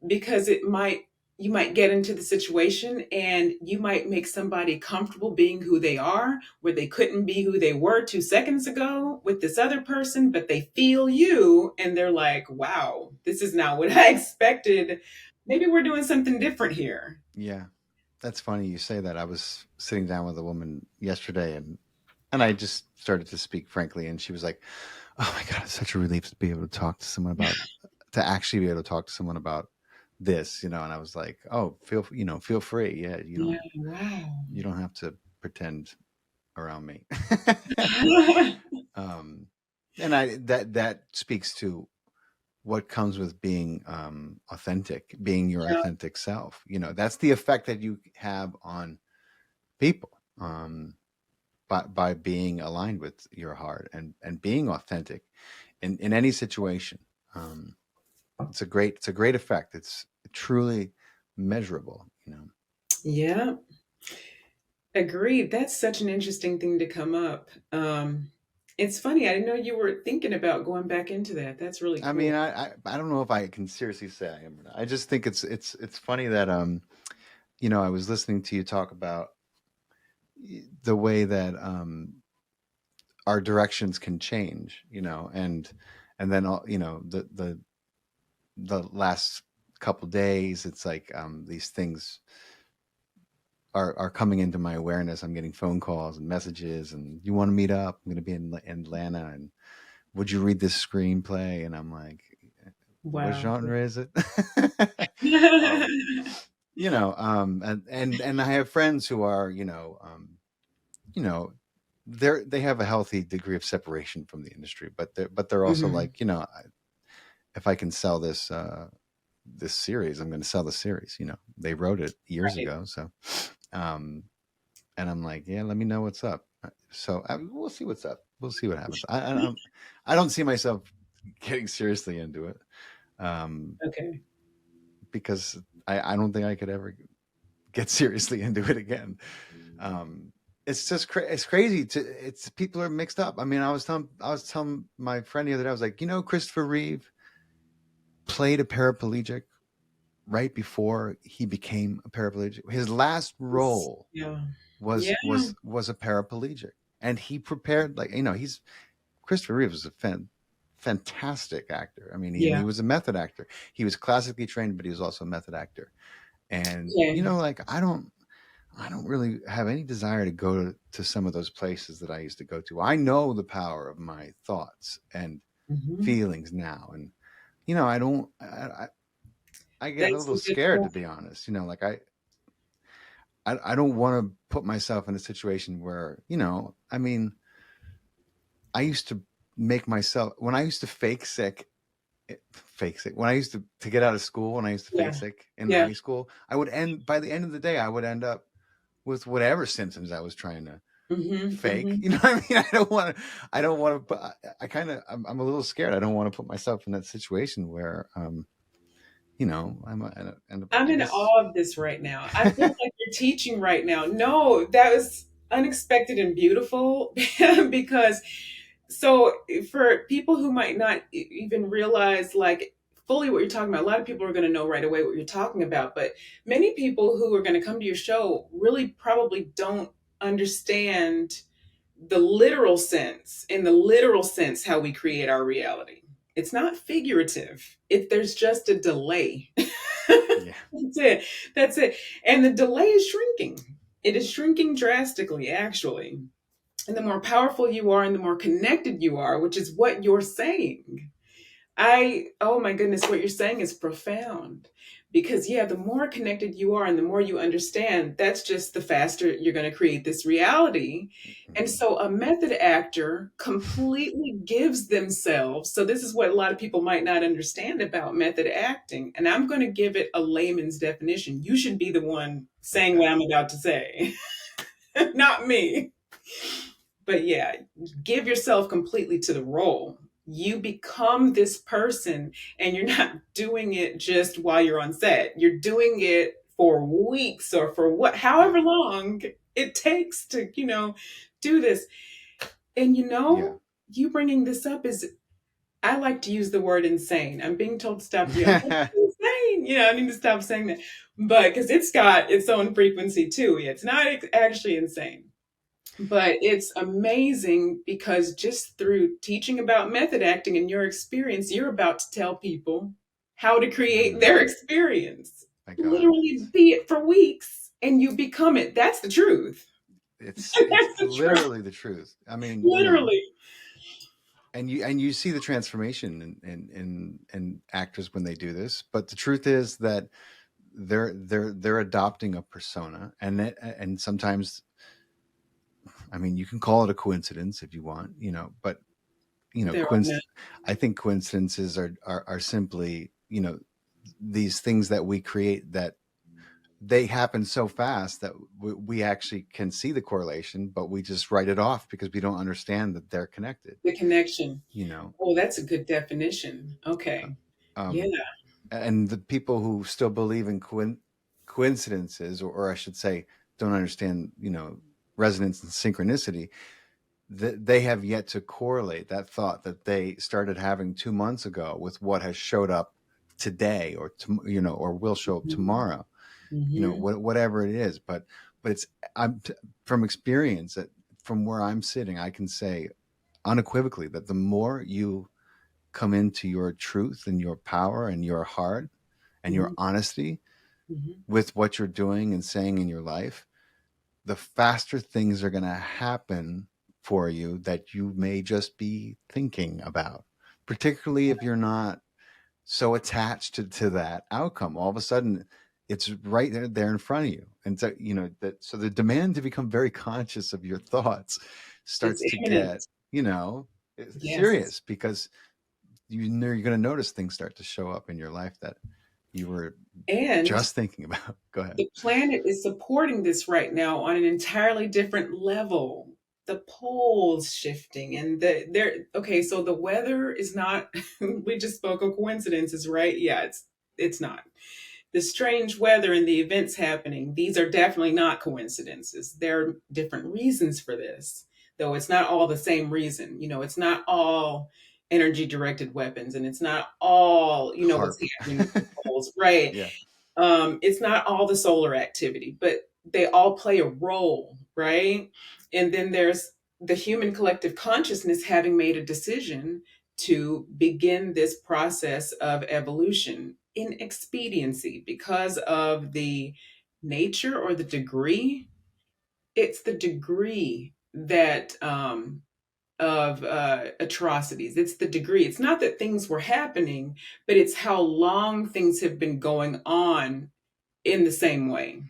because you might get into the situation and you might make somebody comfortable being who they are where they couldn't be who they were 2 seconds ago with this other person, but they feel you and they're like, wow, this is not what I expected. Maybe we're doing something different here. Yeah. That's funny you say that. I was sitting down with a woman yesterday, and I just started to speak frankly, and she was like, "Oh my god, it's such a relief to be able to talk to someone about to actually be able to talk to someone about this." And I was like, "Oh, feel free. Yeah, Yeah, wow. you don't have to pretend around me." um, and that speaks to what comes with being authentic, being your Yeah, authentic self. That's the effect that you have on people. By being aligned with your heart and being authentic in any situation. Um, it's a great effect. It's truly measurable. yeah, agreed. That's such an interesting thing to come up. It's funny, I didn't know you were thinking about going back into that. That's really I mean, cool. I don't know if I can seriously say I am. I just think it's funny that I was listening to you talk about the way that our directions can change, you know, and then all, you know, the last couple days, it's like these things are coming into my awareness. I'm getting phone calls and messages, and you want to meet up? I'm going to be in Atlanta, and would you read this screenplay? And I'm like, what Wow. genre is it? um, you know, and I have friends who are, you know, they have a healthy degree of separation from the industry, but they're also Mhm. like, you know, if I can sell this this series, I'm going to sell the series. You know, they wrote it years Right. ago, so um, and I'm like, yeah, let me know what's up. So we'll see what's up. We'll see what happens. I don't see myself getting seriously into it Okay. because I don't think I could ever get seriously into it again. It's just it's crazy to it's people are mixed up. I mean, I was telling my friend the other day, I was like, you know, Christopher Reeve played a paraplegic right before he became a paraplegic. His last role Yeah. Yeah. was a paraplegic, and he prepared, like, you know, he's Christopher Reeve was a fantastic actor. I mean, and Yeah. he was a method actor. He was classically trained, but he was also a method actor. And you Okay. know, like I don't really have any desire to go to some of those places that I used to go to. I know the power of my thoughts and Mhm. feelings now, and you know, I don't. I get a That's little some good scared, stuff. to be honest. You know, like I don't want to put myself in a situation where, you know, I mean, I used to make myself when I used to fake sick when I used to get out of school, when I used to fake Yeah. sick in Yeah. high school, I would end by the end of the day, I would end up with whatever symptoms I was trying to Mhm. fake. Mhm. You know what I mean? I don't want to, I kind of, I'm a little scared. I don't want to put myself in that situation where, you know, I'm I in guess. awe of this right now. I feel like you're teaching right now. No, that was unexpected and beautiful because so for people who might not even realize like fully what you're talking about, a lot of people are going to know right away what you're talking about, but many people who are going to come to your show really probably don't understand the literal sense, in the literal sense, how we create our reality. It's not figurative. There's just a delay. Yeah. That's it. That's it. And the delay is shrinking. It is shrinking drastically, actually. And the more powerful you are and the more connected you are, which is what you're saying. Oh my goodness, what you're saying is profound. Because, yeah, the more connected you are and the more you understand, that's just the faster you're going to create this reality. And Mhm. so a method actor completely gives themselves. So, this is what a lot of people might not understand about method acting. And I'm going to give it a layman's definition. You should be the one saying Okay. what I'm about to say, not me. But yeah, give yourself completely to the role. You become this person, and you're not doing it just while you're on set. You're doing it for weeks or for Yeah. however long it takes to, do this. And Yeah. you bringing this up is, I like to use the word insane. I'm being told to stop. I'm like, insane. I need to stop saying that. But because it's got its own frequency too. It's not actually insane. But it's amazing because just through teaching about method acting and your experience, you're about to tell people how to create Mm, their experience. my God, Literally be it for weeks and you become it. That's the truth. it's That's the truth. literally the truth. I mean, you know, Literally. and you see the transformation in actors when they do this, but the truth is that they're adopting a persona, and sometimes, I mean, you can call it a coincidence if you want, you know, but you know, There are none. I think coincidences are simply, you know, these things that we create that they happen so fast that we actually can see the correlation, but we just write it off because we don't understand that they're connected. The connection. You know, Oh, that's a good definition. Okay. Yeah. um, and the people who still believe in coincidences, or I should say, don't understand, you know, resonance and synchronicity, that they have yet to correlate that thought that they started having 2 months ago with what has showed up today, or you know, or will show up Hmm. tomorrow. You know, Hmm. whatever it is, but it's I'm from experience that from where I'm sitting, I can say. unequivocally that the more you come into your truth and your power and your heart and your Mhm. honesty Mhm. with what you're doing and saying in your life, the faster things are going to happen for you that you may just be thinking about, particularly if you're not so attached to that outcome. All of a sudden, it's right there in front of you. And so, so the demand to become very conscious of your thoughts It's starts to get, imminent. you know, Yes. serious, because you know you're going to notice things start to show up in your life that you were And just thinking about. Go ahead. the planet is supporting this right now on an entirely different level. The poles shifting and okay, so the weather is not we just spoke of coincidences, right? Yeah, it's not. The strange weather and the events happening, these are definitely not coincidences. There are different reasons for this, though it's not all the same reason. It's not all energy directed weapons, and it's not all, what's Harp. happening with the poles, right? Yeah. It's not all the solar activity, but they all play a role, right? And then there's the human collective consciousness having made a decision to begin this process of evolution in expediency because of the nature or the degree. It's the degree that of atrocities. It's the degree. It's not that things were happening, but it's how long things have been going on in the same way.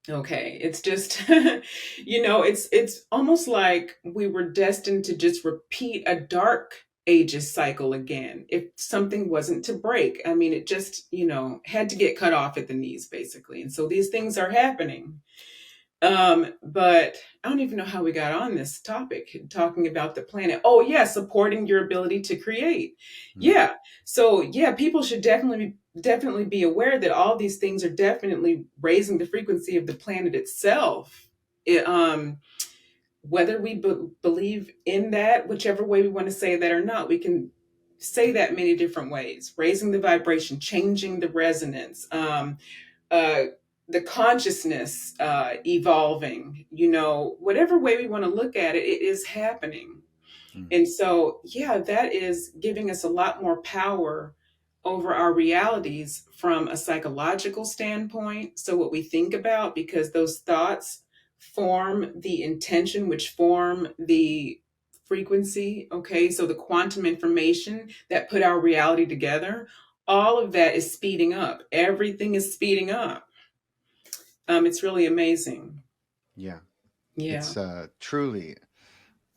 Okay, it's just it's almost like we were destined to just repeat a dark ages cycle again if something wasn't to break. I mean, it just, had to get cut off at the knees basically. And so these things are happening. But I don't even know how we got on this topic, talking about the planet. Oh, yeah, supporting your ability to create. Mm. Yeah. So, yeah, people should definitely be aware that all these things are definitely raising the frequency of the planet itself. It, whether we believe in that, whichever way we want to say that or not, we can say that many different ways. Raising the vibration, changing the resonance. Uh, the consciousness evolving, whatever way we want to look at it, it is happening. Mm. And so, yeah, that is giving us a lot more power over our realities from a psychological standpoint. So, what we think about, because those thoughts form the intention, which form the frequency. Okay. So, the quantum information that put our reality together, all of that is speeding up. Everything is speeding up. It's really amazing. Yeah. Yeah. It's truly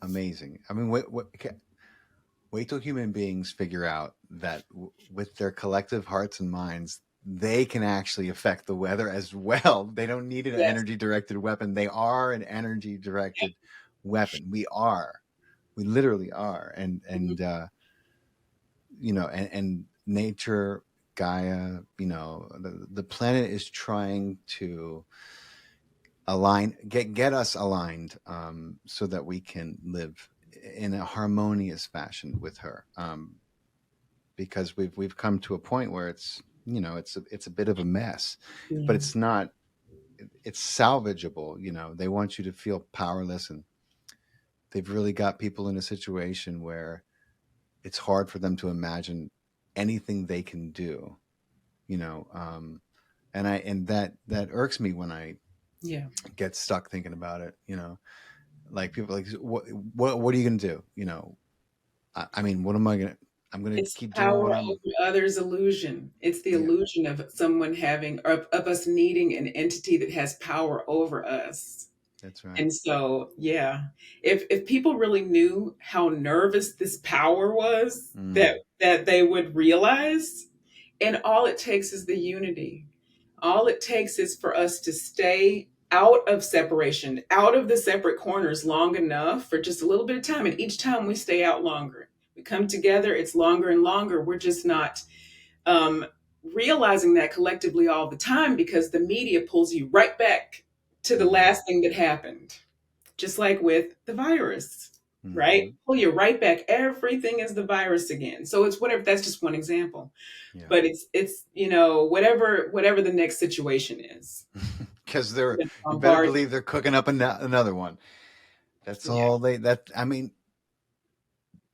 amazing. I mean, wait till human beings figure out that with their collective hearts and minds, they can actually affect the weather as well. They don't need an Yes. energy directed weapon. They are an energy directed weapon. We are. We literally are. Mhm. And nature, Gaia, the planet is trying to get us aligned, so that we can live in a harmonious fashion with her, because we've come to a point where it's a bit of a mess, but Yeah. it's not. It's salvageable. They want you to feel powerless, and they've really got people in a situation where it's hard for them to imagine anything they can do. you know um and that irks me when I Yeah. get stuck thinking about it. Like, people like, what are you gonna do? I mean, what am I gonna? I'm gonna It's the keep doing power what over I'm. others illusion. It's the Yeah, illusion of someone having, of us needing an entity that has power over us. that's right. And so, yeah, if people really knew how nervous this power was, that Mm, they would realize, and all it takes is the unity. All it takes is for us to stay out of separation, out of the separate corners long enough for just a little bit of time. And each time we stay out longer, we come together, it's longer and longer. We're just not um, realizing that collectively all the time because the media pulls you right back to the mm, last thing that happened, just like with the virus, right? mm-hmm. Pull you right back. Everything is the virus again. So it's whatever. That's just one example, Yeah, but it's whatever the next situation is. because they're. You better Bombarded. believe they're cooking up another one. That's Yeah. all they. That I mean,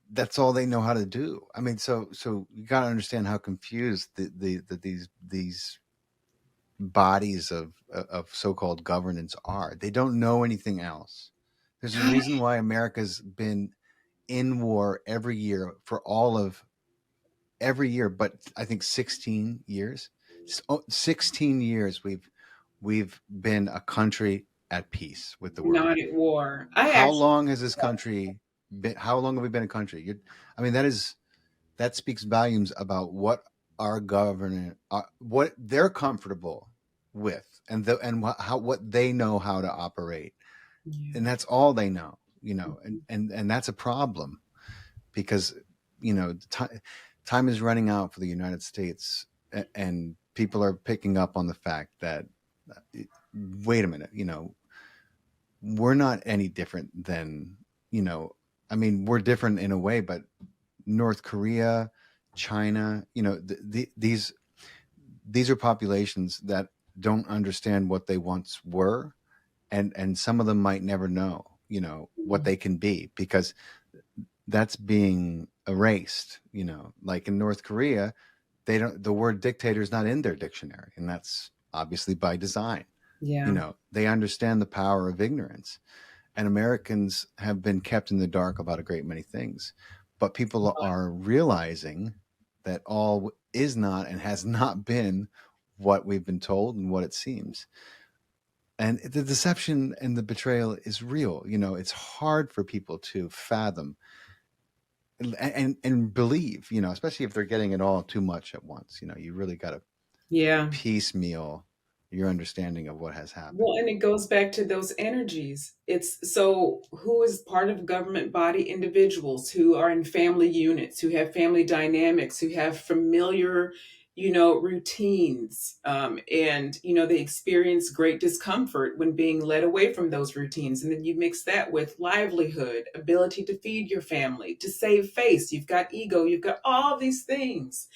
that's all they know how to do. I mean, so you got to understand how confused these bodies of so-called governance are. They don't know anything else. There's a reason why America's been in war every year for all of every year, but I think 16 years. 16 years we've been a country at peace with the world. Not at war. I How actually, long has this country been? How long have we been a country? I mean, that speaks volumes about what our government, what they're comfortable with, and what they know how to operate, yeah, and that's all they know. And that's a problem because time is running out for the United States, and people are picking up on the fact that wait a minute, we're not any different than you know. I mean, we're different in a way, but North Korea, China, these are populations that don't understand what they once were, and some of them might never know, what mm, they can be because that's being erased. Like in North Korea, they don't. The word dictator is not in their dictionary, and that's obviously by design. yeah, They understand the power of ignorance, and Americans have been kept in the dark about a great many things. But people are realizing that all is not and has not been what we've been told and what it seems. And the deception and the betrayal is real. It's hard for people to fathom and believe, especially if they're getting it all too much at once. You really got to yeah. piecemeal your understanding of what has happened. Well, and it goes back to those energies. It's so who is part of government body individuals who are in family units, who have family dynamics, who have familiar, routines. And, they experience great discomfort when being led away from those routines. And then you mix that with livelihood, ability to feed your family, to save face. You've got ego, you've got all these things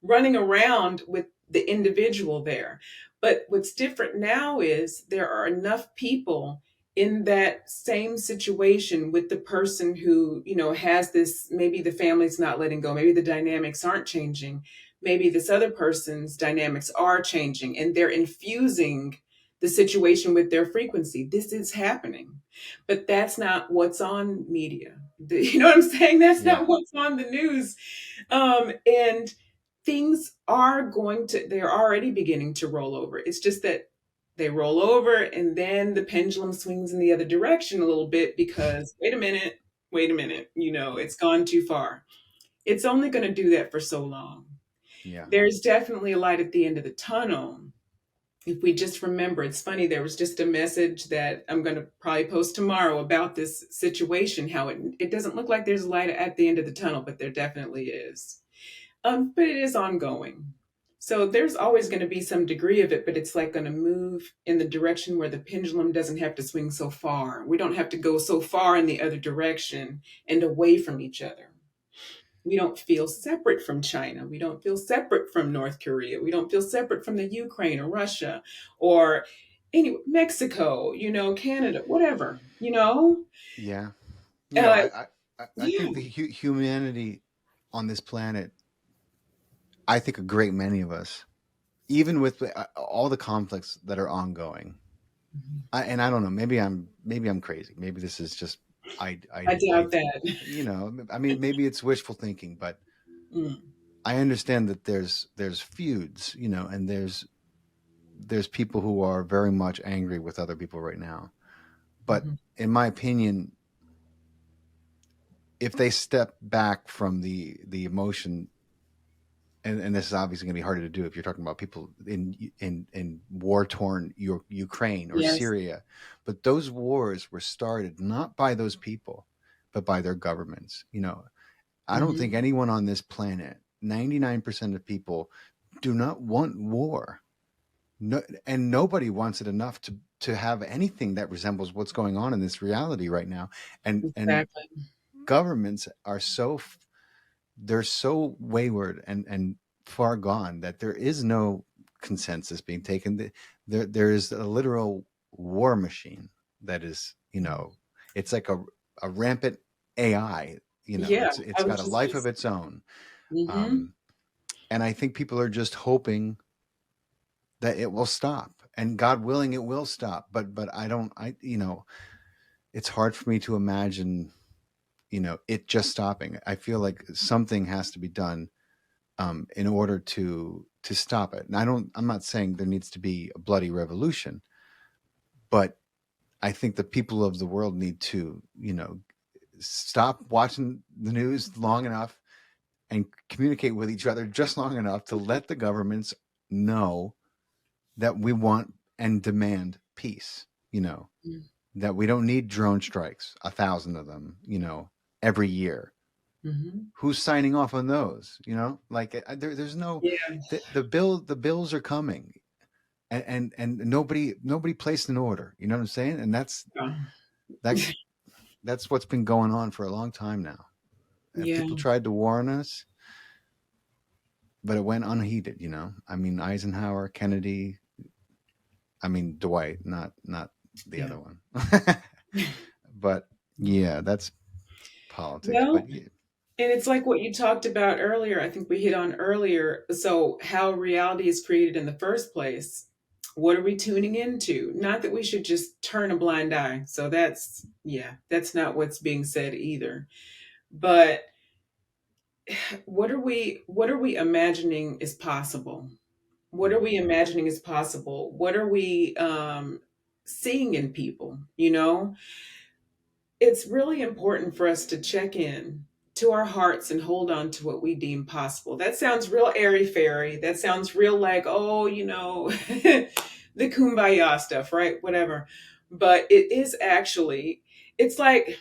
running around with the individual there. But what's different now is there are enough people in that same situation with the person who, has this, maybe the family's not letting go, maybe the dynamics aren't changing, maybe this other person's dynamics are changing and they're infusing the situation with their frequency. This is happening. But that's not what's on media. You know what I'm saying? That's Yeah, not what's on the news. And things are they're already beginning to roll over. It's just that they roll over and then the pendulum swings in the other direction a little bit because wait a minute, it's gone too far. It's only going to do that for so long. yeah, There's definitely a light at the end of the tunnel. If we just remember, it's funny, there was just a message that I'm going to probably post tomorrow about this situation, how it doesn't look like there's a light at the end of the tunnel, but there definitely is. But it is ongoing. So there's always going to be some degree of it, but it's like going to move in the direction where the pendulum doesn't have to swing so far. We don't have to go so far in the other direction and away from each other. We don't feel separate from China. We don't feel separate from North Korea. We don't feel separate from the Ukraine or Russia or Mexico, Canada, whatever, yeah. Uh, I yeah. think the humanity on this planet, I think a great many of us, even with all the conflicts that are ongoing, and I don't know, maybe I'm crazy. Maybe this is just I doubt that. I mean, maybe it's wishful thinking, but Mm, I understand that there's feuds, and there's people who are very much angry with other people right now. But mhm. in my opinion, if they step back from the emotion, and this is obviously going to be harder to do if you're talking about people in war torn Ukraine or Yes. Syria, but those wars were started not by those people, but by their governments. I don't think Mhm. anyone on this planet, 99% of people, do not want war. No, and nobody wants it enough to have anything that resembles what's going on in this reality right now. And Exactly. governments are they're so wayward and far gone that there is no consensus being taken. There is a literal war machine that is, it's like a rampant AI You know, Yeah, it's I got was a just life gonna of say. its own. Mhm. Um, and I think people are just hoping that it will stop, and God willing, it will stop. But I don't, you know, it's hard for me to imagine, you know, it just stopping. I feel like something has to be done in order to stop it. And I'm not saying there needs to be a bloody revolution, but I think the people of the world need to, you know, stop watching the news long enough and communicate with each other just long enough to let the governments know that we want and demand peace, you know, that we don't need drone strikes, 1,000 of them, you know, every year. Mhm. Who's signing off on those? You know, like there's no Yeah. the bills are coming, and nobody placed an order. You know what I'm saying? And Yeah. that that's what's been going on for a long time now. And Yeah. people tried to warn us, but it went unheeded. You know, I mean Eisenhower, Kennedy. I mean Dwight, not the Yeah. other one. But yeah, that's politics. Well, But yeah, and it's like what you talked about earlier, I think we hit on earlier. So, how reality is created in the first place. What are we tuning into? Not that we should just turn a blind eye. So that's, yeah, that's not what's being said either. But what are we imagining is possible? What are mm, we imagining is possible? What are we seeing in people, you know? It's really important for us to check in to our hearts and hold on to what we deem possible. That sounds real airy fairy. That sounds real like, oh, the kumbaya stuff, right? Whatever. But it is actually, it's like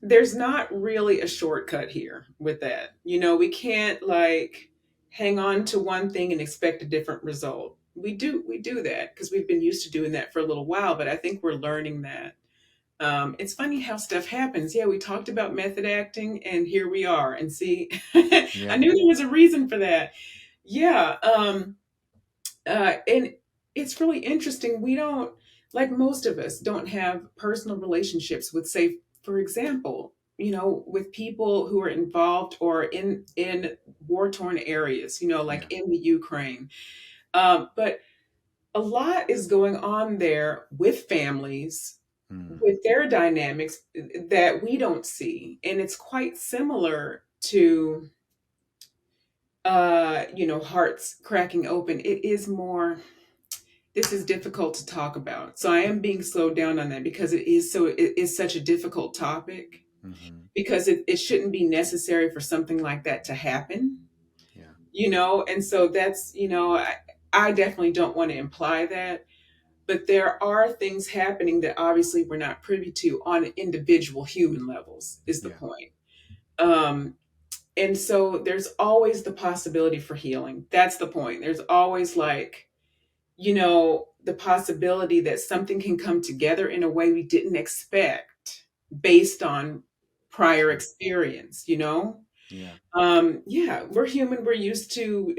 there's not really a shortcut here with that. We can't like hang on to one thing and expect a different result. We do that because we've been used to doing that for a little while, but I think we're learning that it's funny how stuff happens. Yeah, we talked about method acting, and here we are. And see, I yeah, knew there was a reason for that. Yeah, and it's really interesting. We don't, like most of us, don't have personal relationships with, say, for example, with people who are involved or in war torn areas. Like yeah, in the Ukraine. But a lot is going on there with families, mm, with their dynamics that we don't see. And it's quite similar to, hearts cracking open. It is more, this is difficult to talk about. So I am being slowed down on that because it is such a difficult topic hmm, because it shouldn't be necessary for something like that to happen, yeah, and so that's, I definitely don't want to imply that. But there are things happening that obviously we're not privy to on individual human levels, is the yeah, point. Um, and so there's always the possibility for healing. That's the point. There's always like, the possibility that something can come together in a way we didn't expect based on prior true, experience. yeah, Yeah, we're human. We're used to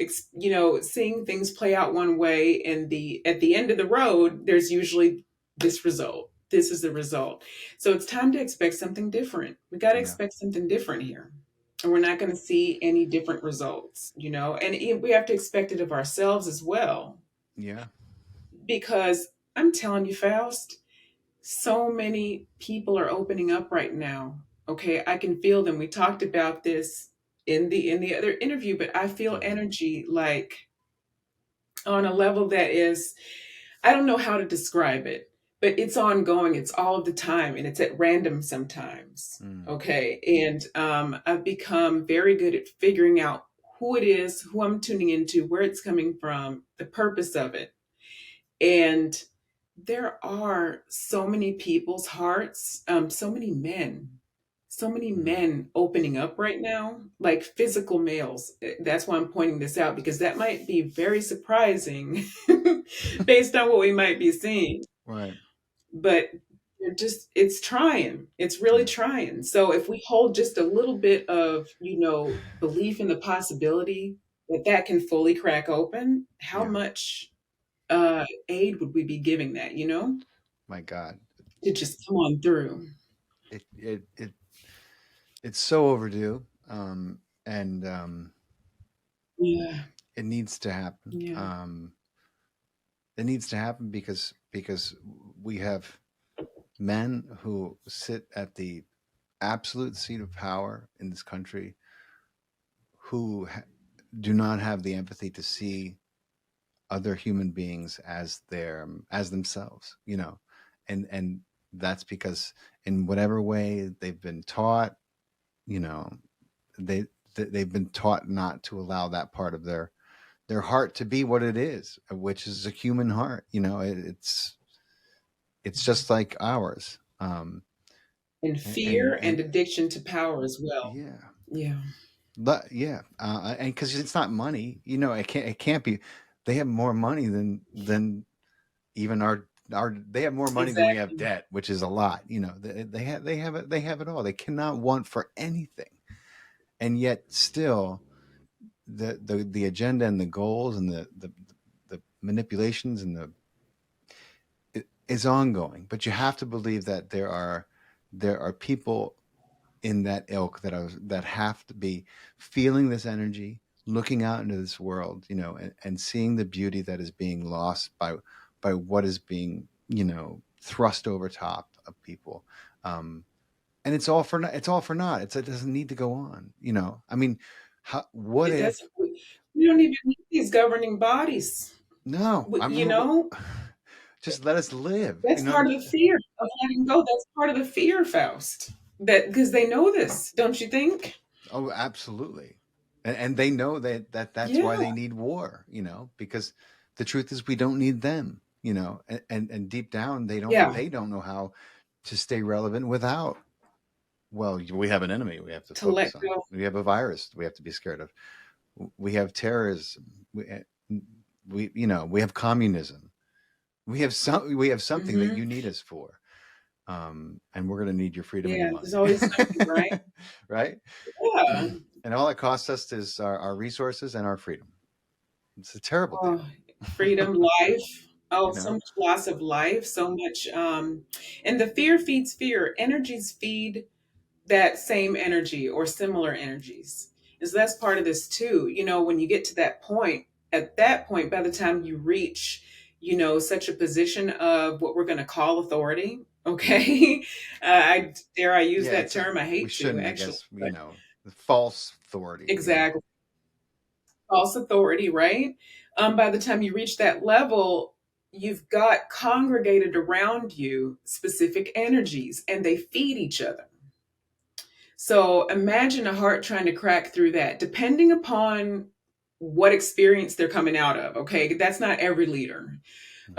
seeing things play out one way, and the at the end of the road there's usually this result. This is the result. So it's time to expect something different. We got to yeah, expect something different here, and we're not going to see any different results. And we have to expect it of ourselves as well, yeah, because I'm telling you, Faust, so many people are opening up right now. Okay, I can feel them. We talked about this in the other interview, but I feel hmm, energy like on a level that is, I don't know how to describe it, but it's ongoing. It's all of the time, and it's at random sometimes. mm, Okay, and I've become very good at figuring out who it is, who I'm tuning into, where it's coming from, the purpose of it. And there are so many people's hearts, so many mm, men opening up right now, like physical males. That's why I'm pointing this out, because that might be very surprising based on what we might be seeing. right, But it's trying. It's really yeah, trying. So if we hold just a little bit of, belief in the possibility that that can fully crack open, how yeah. much aid would we be giving that, My God, to just come on through? it It's so overdue, and Yeah. it needs to happen. Yeah. It needs to happen because we have men who sit at the absolute seat of power in this country who do not have the empathy to see other human beings as their as themselves, you know, and that's because in whatever way they've been taught, you know, they they've been taught not to allow that part of their heart to be what it is, which is a human heart. You know, it's just like ours. And fear And and addiction to power as well. yeah, Yeah. yeah, and because it's not money, you know, it can't be. They have more money than even our they have more money than we have Exactly. debt, which is a lot. You know, they have it all. They cannot want for anything, and yet still the agenda and the goals and the manipulations and the it is ongoing. But you have to believe that there are people in that ilk that have to be feeling this energy, looking out into this world, you know, and seeing the beauty that is being lost by what is being, you know, thrust over top of people. And it's all for naught. It doesn't need to go on, you know. I mean, what It if doesn't. We don't even need these governing bodies. no, I You mean, know, just let us live, you that's know. part of the fear of letting go. That's part of the fear, Faust. That because they know this, don't you think? Oh, absolutely. And they know that's why Yeah. they need war, you know, because the truth is we don't need them, you know, and deep down Yeah. they don't know how to stay relevant without, well, we have an enemy we have to To let focus on. go. We have a virus we have to be scared of. We have terrorism. We you know, we have communism. We have something that Hmm. you need us for. And we're going to need your freedom and Yeah. your There's money. always something, right? Right? Yeah. And all it costs us is our resources and our freedom. It's a terrible Oh, deal, freedom, life. Oh, you so know? much loss of life, so much and the fear feeds fear. Energies feed that same energy or similar energies. And so that's part of this too. You know, when you get to that point, at that point, by the time you reach, you know, such a position of what we're going to call authority, Yeah. okay? I dare I use Yeah, that it's term? I we hate to shouldn't, I actually, guess, you but know, the false authority, you know. exactly. False authority, right? By the time you reach that level, you've got congregated around you specific energies and they feed each other. So imagine a heart trying to crack through that, depending upon what experience they're coming out of. Okay, that's not every leader,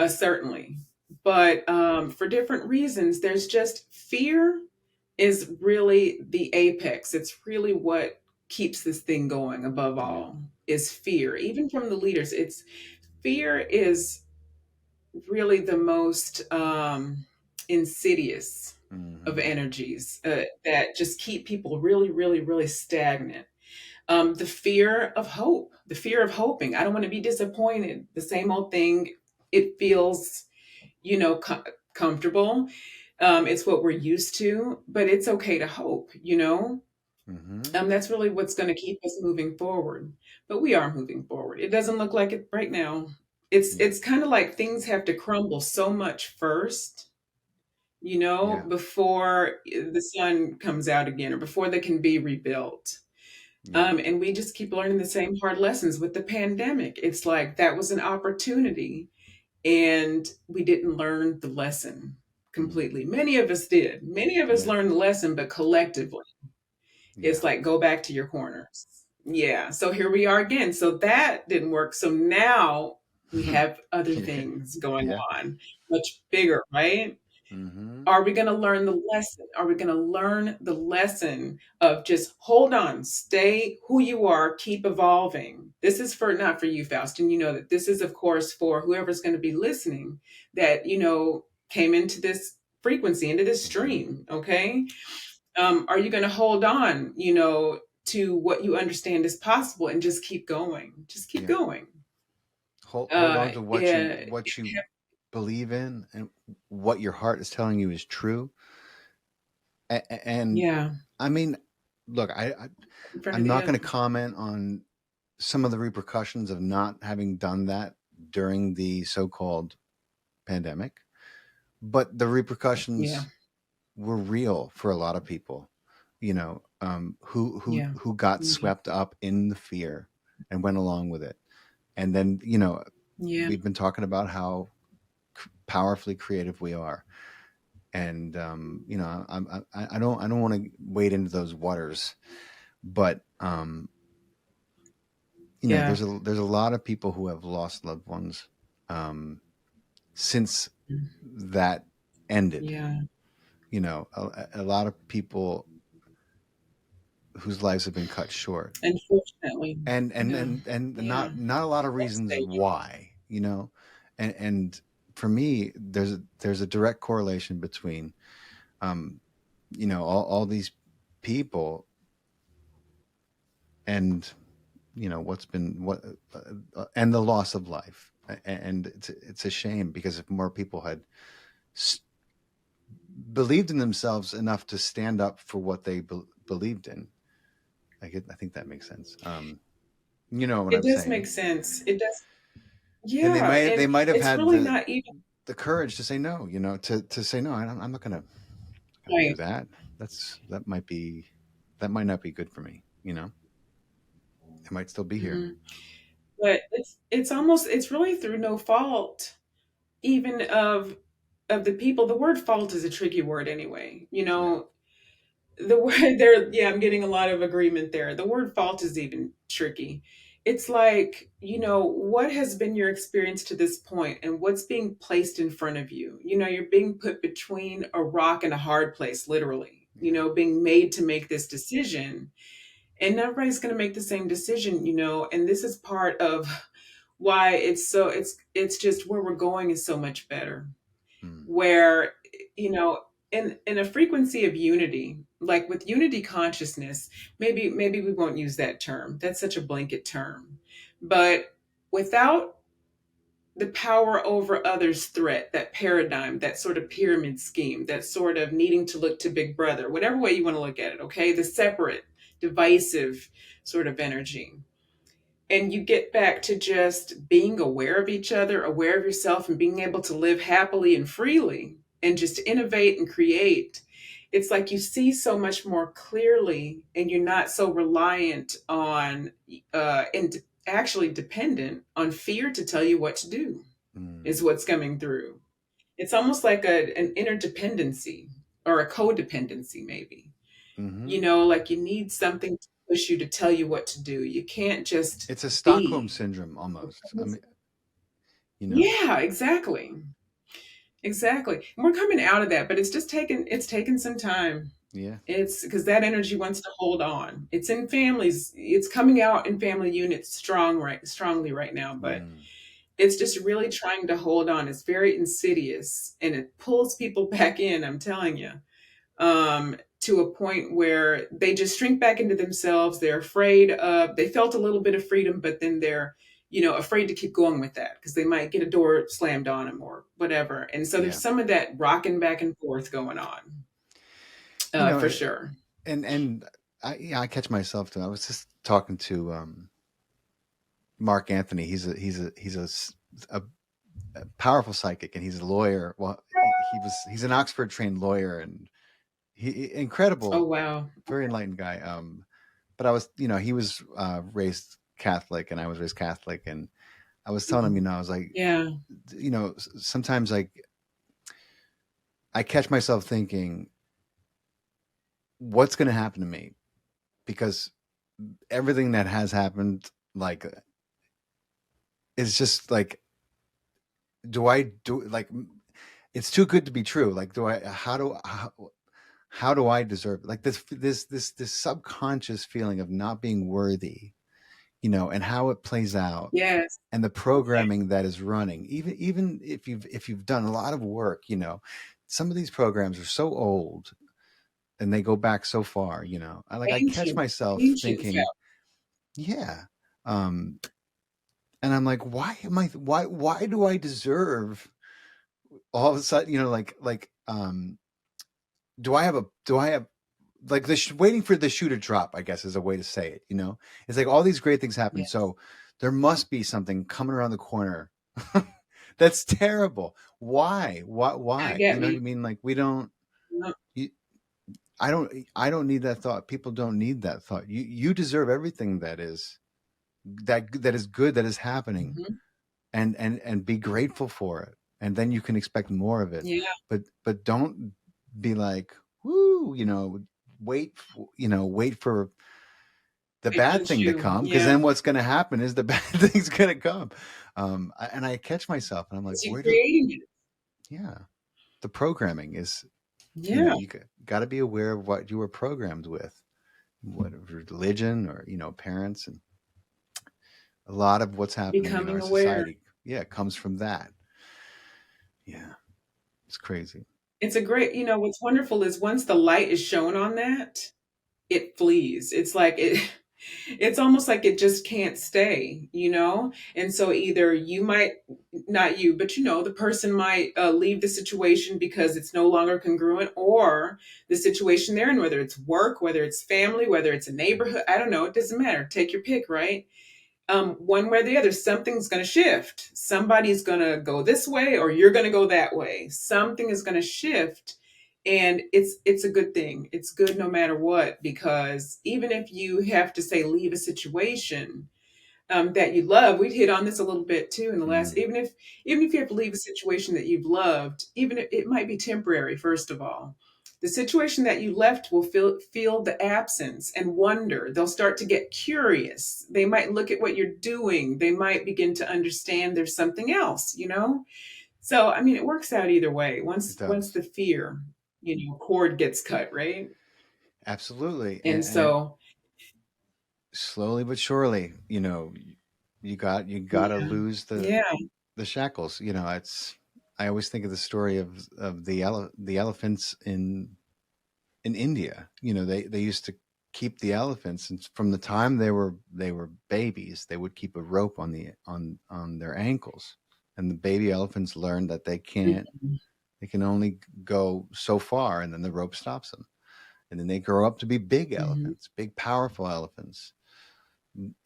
certainly, but for different reasons. There's just fear is really the apex. It's really what keeps this thing going. Above Yeah. all, is fear. Even from the leaders, it's fear is really the most insidious of Hmm. energies that just keep people really, really, really stagnant. The fear of hope, the fear of hoping. I don't want to be disappointed. The same old thing. It feels, you know, comfortable. It's what we're used to, but it's okay to hope, you know? Hmm. That's really what's going to keep us moving forward. But we are moving forward. It doesn't look like it right now. Yeah. It's kind of like things have to crumble so much first, you know, Yeah. before the sun comes out again or before they can be rebuilt. Yeah. And we just keep learning the same hard lessons with the pandemic. It's like that was an opportunity and we didn't learn the lesson Mm. completely. Many of us did. Many of us Yeah. learned the lesson, but collectively, it's Yeah. like go back to your corners. Yeah. So here we are again. So that didn't work. So now we have other Yeah. things going Yeah. on, much bigger, right? Hmm. Are we going to learn the lesson? Are we going to learn the lesson of just hold on, stay who you are, keep evolving? This is for not for you, Faust. And you know that this is, of course, for whoever's going to be listening that, you know, came into this frequency, into this Hmm. stream. Okay. Are you going to hold on, you know, to what you understand is possible and just keep going? Just keep Yeah. going. Hold on to Yeah. what you believe in and what your heart is telling you is true. And Yeah. I mean, look, in front of I'm the not other. going to comment on some of the repercussions of not having done that during the so-called pandemic, but the Yeah, repercussions were real for a lot of people, yeah, who got yeah, swept up in the fear and went along with it. And then, yeah, we've been talking about how powerfully creative we are. And I don't want to wade into those waters, but yeah, there's a lot of people who have lost loved ones um, since that ended. yeah. A lot of people whose lives have been cut short, Unfortunately, yeah, and yeah. not a lot of That's reasons dangerous. why. And for me, there's a direct correlation between um, all these people and what's been what and the loss of life. And it's a shame, because if more people had s- believed in themselves enough to stand up for what they believed in, I think that makes sense. You know what It I'm does saying? make sense. It does. And Yeah, they and might have it's had really not even the courage to say no. To say no. I'm not gonna do right. that. That might not be good for me. I might still be here. Mhm. But it's really through no fault even of the people. The word fault is a tricky word anyway. Yeah. The word there, yeah, I'm getting a lot of agreement there. The word fault is even tricky. It's like, what has been your experience to this point and what's being placed in front of you? You're being put between a rock and a hard place, literally, Yeah. being made to make this decision. And everybody's going to make the same decision, and this is part of why it's just where we're going is so much better, Mm. where you know in a frequency of unity, like with unity consciousness. Maybe we won't use that term, that's such a blanket term, but without the power over others threat, that paradigm, that sort of pyramid scheme, that sort of needing to look to big brother, whatever way you want to look at it, okay, the separate, divisive sort of energy, and you get back to just being aware of each other, aware of yourself, and being able to live happily and freely and just innovate and create. It's like you see so much more clearly, and you're not so reliant on and actually dependent on fear to tell you what to do, Mm. is what's coming through. It's almost like an interdependency or a codependency, maybe. Hmm. Like you need something to push you to tell you what to do. You can't just It's a Stockholm be. syndrome almost. I mean, you know. Yeah, exactly. Exactly. And we're coming out of that, but it's taken some time. Yeah. It's because that energy wants to hold on. It's in families. It's coming out in family units strongly right now, but Mm. it's just really trying to hold on. It's very insidious and it pulls people back in, I'm telling you, to a point where they just shrink back into themselves. They're afraid of, they felt a little bit of freedom, but then they're, afraid to keep going with that because they might get a door slammed on them or whatever. And so Yeah. there's some of that rocking back and forth going on, You know, for sure. and I catch myself too. I was just talking to Mark Anthony. A a powerful psychic, and he's a lawyer. Well, he's an Oxford trained lawyer, and he Oh, incredible, wow. very enlightened guy. But I was, he was raised Catholic, and I was raised Catholic, and I was telling him, Mhm. I was like, Yeah. sometimes I catch myself thinking, what's going to happen to me? Because everything that has happened, like, is just like, do I do like, it's too good to be true. Like, how do I deserve it? Like this subconscious feeling of not being worthy, and how it plays out, Yes. and the Okay. programming that is running. Even if you've done a lot of work, some of these programs are so old and they go back so far. I catch Ancient. myself Ancient thinking, fact. yeah, um, and I'm like, why do I deserve all of a sudden, do I have like waiting for the shoe to drop, I guess is a way to say it. You know, it's like all these great things happen, Yes. so there must be something coming around the corner that's terrible. Gonna Why? get You know what me. I mean? Like we don't. No. You, I don't need that thought. People don't need that thought. You deserve everything that is good, that is happening, Mhm. and be grateful for it, and then you can expect more of it. Yeah. But don't be like, woo, wait for the Wait for the bad thing to shoe. come, because Yeah. then what's going to happen is the bad thing's going to come. And I catch myself and I'm like, Because you where did, created it. yeah, the programming is, Yeah. you got to be aware of what you were programmed with, what religion or, parents, and a lot of what's happening in Becoming our aware. society, yeah, comes from that. Yeah, it's crazy. It's a great, what's wonderful is once the light is shown on that, it flees. It's like it it's almost like it just can't stay, you know? And so either you might, not you, but the person might leave the situation because it's no longer congruent, or the situation they're in, whether it's work, whether it's family, whether it's a neighborhood, I don't know, it doesn't matter. Take your pick, right? One way or the other, something's going to shift. Somebody's going to go this way, or you're going to go that way. Something is going to shift, and it's a good thing. It's good no matter what, because even if you have to say leave a situation that you love. We'd hit on this a little bit too in the last. Mm, Even if you have to leave a situation that you've loved, even if it might be temporary. First of all, the situation that you left will feel the absence and wonder. They'll start to get curious. They might look at what you're doing. They might begin to understand there's something else. So I mean, it works out either way. it Once does. the fear cord gets cut, right? Absolutely. And And it, so slowly but surely, you got to yeah, lose yeah. the shackles. It's, I always think of the story of the elephants in India. They used to keep the elephants, and from the time they were babies, they would keep a rope on their ankles, and the baby elephants learned that Mhm. they can only go so far, and then the rope stops them, and then they grow up to be big Mhm. elephants, big powerful elephants,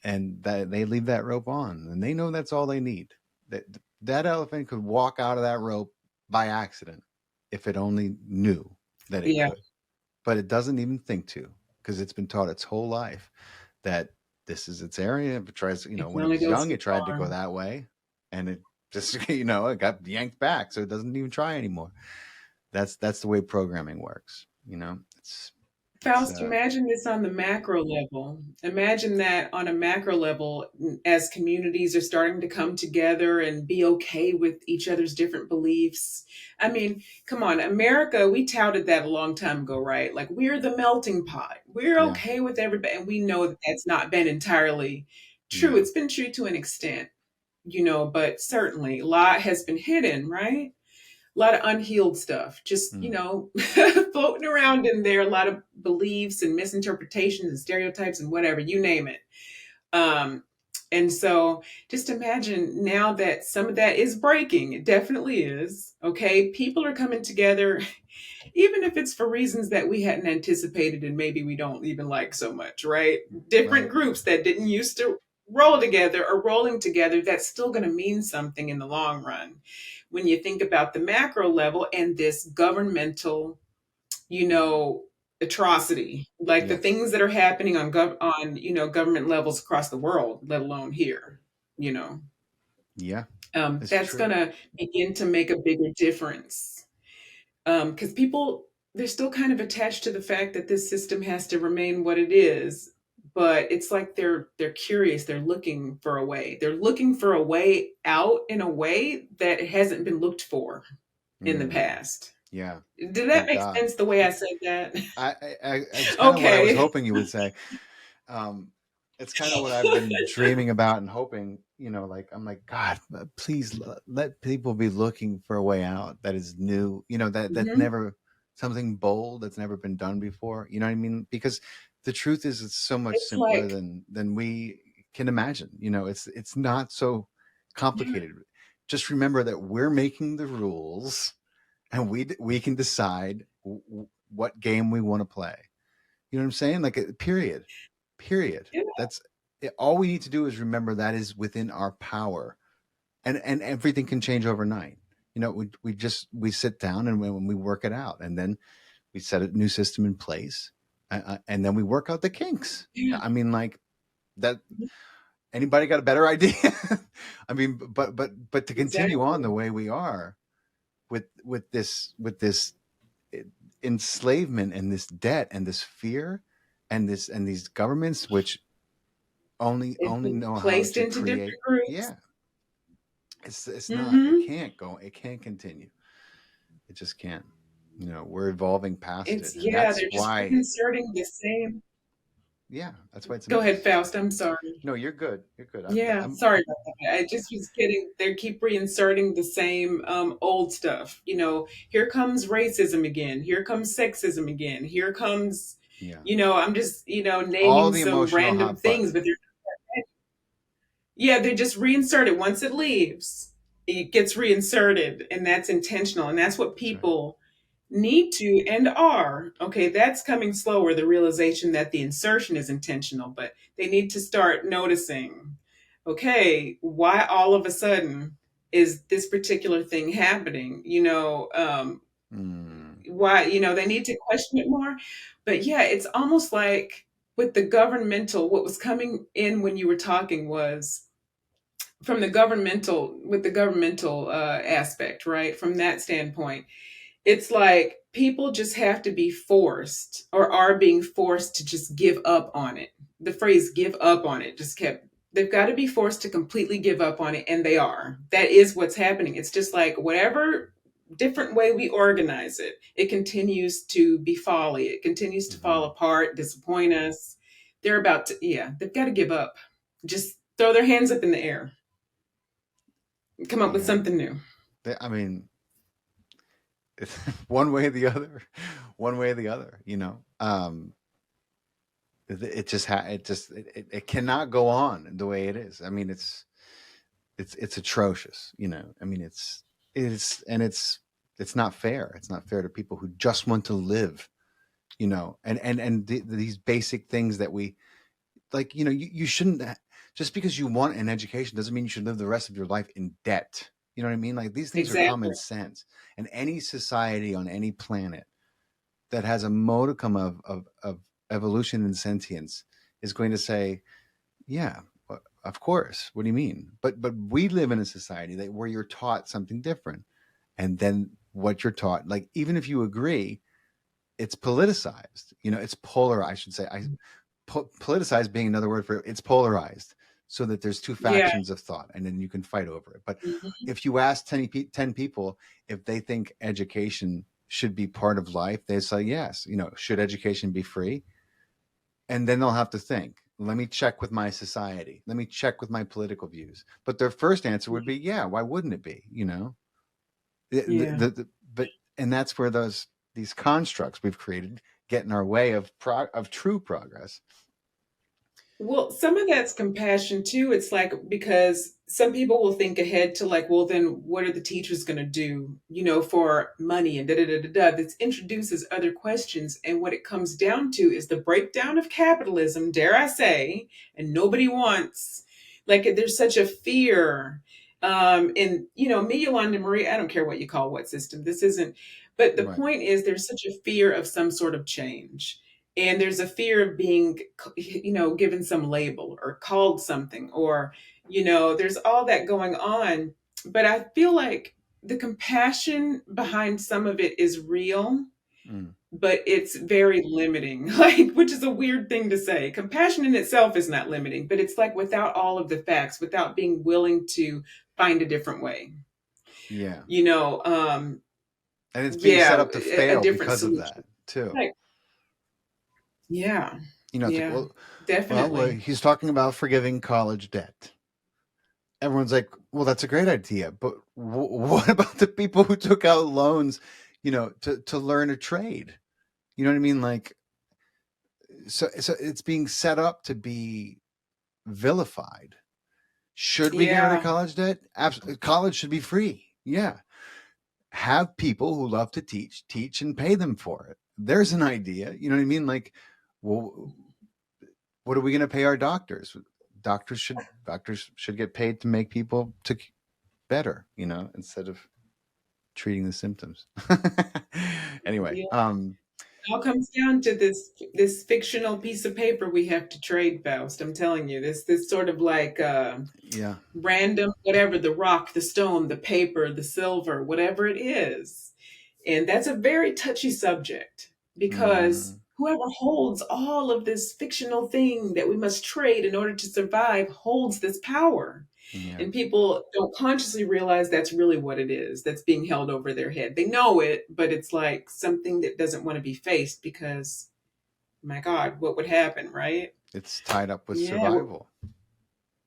and that they leave that rope on, and they know that's all they need. That elephant could walk out of that rope by accident if it only knew that it Yeah, could, but it doesn't even think to, because it's been taught its whole life that this is its area. If it tries, it can when it only was go young, so it tried to far. go that way, and it just, it got yanked back, so it doesn't even try anymore. That's the way programming works. It's Faust, imagine this on the macro level. Imagine that on a macro level, as communities are starting to come together and be okay with each other's different beliefs. I mean, come on, America, we touted that a long time ago, right? Like, we're the melting pot. We're yeah, okay with everybody. And we know that that's not been entirely true. no, It's been true to an extent, but certainly a lot has been hidden, right? A lot of unhealed stuff, just mm, floating around in there. A lot of beliefs and misinterpretations and stereotypes and whatever, you name it. um and so just imagine now that some of that is breaking. It definitely is. Okay, people are coming together, even if it's for reasons that we hadn't anticipated and maybe we don't even like so much, right? Different right, groups that didn't used to roll together are rolling together. That's still going to mean something in the long run when you think about the macro level and this governmental, you know, atrocity, like the yes, things that are happening on government levels across the world, let alone here, you know. yeah, it's That's true. going to begin to make a bigger difference, because people, they're still kind of attached to the fact that this system has to remain what it is. But it's like they're curious. They're looking for a way. They're looking for a way out in a way that hasn't been looked for in the Mm, past. yeah, Did that thank make God. sense the way I said that? It's kind of what I was Okay. hoping you would say. Um, it's kind of what I've been dreaming about and hoping. Like I'm like, God, please let people be looking for a way out that is new. That's Hmm. never something bold that's never been done before. You know what I mean? Because the truth is, it's so much It's simpler like, than we can imagine. It's not so yeah, complicated. Just remember that we're making the rules, and we can decide what game we want to play. You know what I'm saying? Like period, period. Yeah. That's it. All we need to do is remember that is within our power, and everything can change overnight. You know, we sit down and when we work it out, and then we set a new system in place, and then we work out the kinks. Yeah. I mean, like that. Anybody got a better idea? I mean, but to continue on Exactly. the way we are with this enslavement and this debt and this fear and this and these governments which It's only been know how placed to into create. different groups. Yeah, it's not. It Hmm. can't go. It can't continue. It just can't. You know, we're evolving past it, It's, and yeah, that's they're just why. reinserting the same. Yeah, that's why it's Go ahead, amazing. Faust. I'm sorry. No, you're good. You're good. Yeah, I'm sorry about that. I just was kidding. They keep reinserting the same old stuff. Here comes racism again. Here comes sexism again. Here comes, yeah. I'm just, All naming the some emotional random hot things, but buttons. they're, yeah, they just reinsert it once it leaves. It gets reinserted, and that's intentional, and that's what That's right. people need to and are. Okay, that's coming slower, the realization that the insertion is intentional, but they need to start noticing, okay, why all of a sudden is this particular thing happening? Mm, Why, they need to question it more. But yeah, it's almost like with the governmental, what was coming in when you were talking was from the governmental, with the governmental aspect, right? From that standpoint, it's like people just have to be forced or are being forced to just give up on it. The phrase give up on it just kept, they've got to be forced to completely give up on it. And they are. That is what's happening. It's just like whatever different way we organize it, it continues to be folly. It continues to fall hmm. apart, disappoint us. They're about to, yeah, they've got to give up. Just throw their hands up in the air, come up with Yeah. something new. I mean, it's one way or the other, one way or the other. You know, it just it cannot go on the way it is. I mean, it's atrocious. You know, I mean, it's not fair. It's not fair to people who just want to live. You know, these basic things that we like. You know, you shouldn't just because you want an education doesn't mean you should live the rest of your life in debt. You know what I mean? Like these things are Exactly. common sense, and any society on any planet that has a modicum of evolution and sentience is going to say, yeah, of course. What do you mean? But we live in a society where you're taught something different, and then what you're taught, like even if you agree, it's politicized. You know, it's polar. I should say, politicized being another word for it, it's polarized, so that there's two Yeah. factions of thought, and then you can fight over it. But Mhm. if you ask 10 people if they think education should be part of life, they say yes. You know, should education be free? And then they'll have to think, let me check with my society, let me check with my political views. But their first answer would be, yeah, why wouldn't it be? You know, Yeah. but and that's where these constructs we've created get in our way of true progress. Well, some of that's compassion too. It's like because some people will think ahead to like, well, then what are the teachers going to do, for money and da da da da da. This introduces other questions. And what it comes down to is the breakdown of capitalism, dare I say, and nobody wants, like, there's such a fear. Me, Yolanda Marie, I don't care what you call what system. This isn't, but the Right. point is there's such a fear of some sort of change, and there's a fear of being given some label or called something, or there's all that going on. But I feel like the compassion behind some of it is real, Mm. but it's very limiting, like, which is a weird thing to say. Compassion in itself is not limiting, but it's like without all of the facts, without being willing to find a different way, Yeah. you know um And it's being set yeah, up to a fail different because of solution. that too. Like, yeah, You know, it's like, yeah, well, definitely. he's talking about forgiving college debt. Everyone's like, well, that's a great idea, but what about the people who took out loans, you know, to learn a trade? You know what I mean? Like, so it's being set up to be vilified. Should we get rid of Yeah. college debt? Absolutely. College should be free. Yeah. Have people who love to teach and pay them for it. There's an idea. You know what I mean? Like, Well, what are we going to pay our doctors? Doctors should get paid to make people to better, instead of treating the symptoms. Anyway, It all comes down to this fictional piece of paper we have to trade, Faust. I'm telling you, this sort of like yeah. random whatever, the rock, the stone, the paper, the silver, whatever it is. And that's a very touchy subject because Mm, whoever holds all of this fictional thing that we must trade in order to survive holds this power. yeah. And people don't consciously realize that's really what it is that's being held over their head. They know it, but it's like something that doesn't want to be faced because, my God, what would happen, right? It's tied up with Yeah, survival,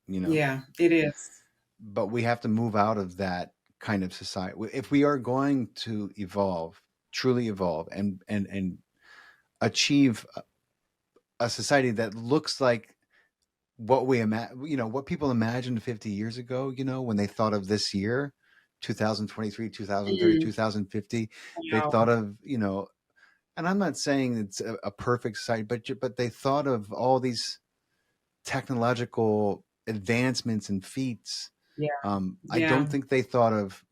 you know. yeah, it is. But we have to move out of that kind of society if we are going to evolve, truly evolve, and achieve a society that looks like what what people imagined 50 years ago, when they thought of this year, 2023, 2030, Mm, 2050. They wow. thought of, and I'm not saying it's a perfect society, but they thought of all these technological advancements and feats. Yeah, I don't yeah, think they thought of,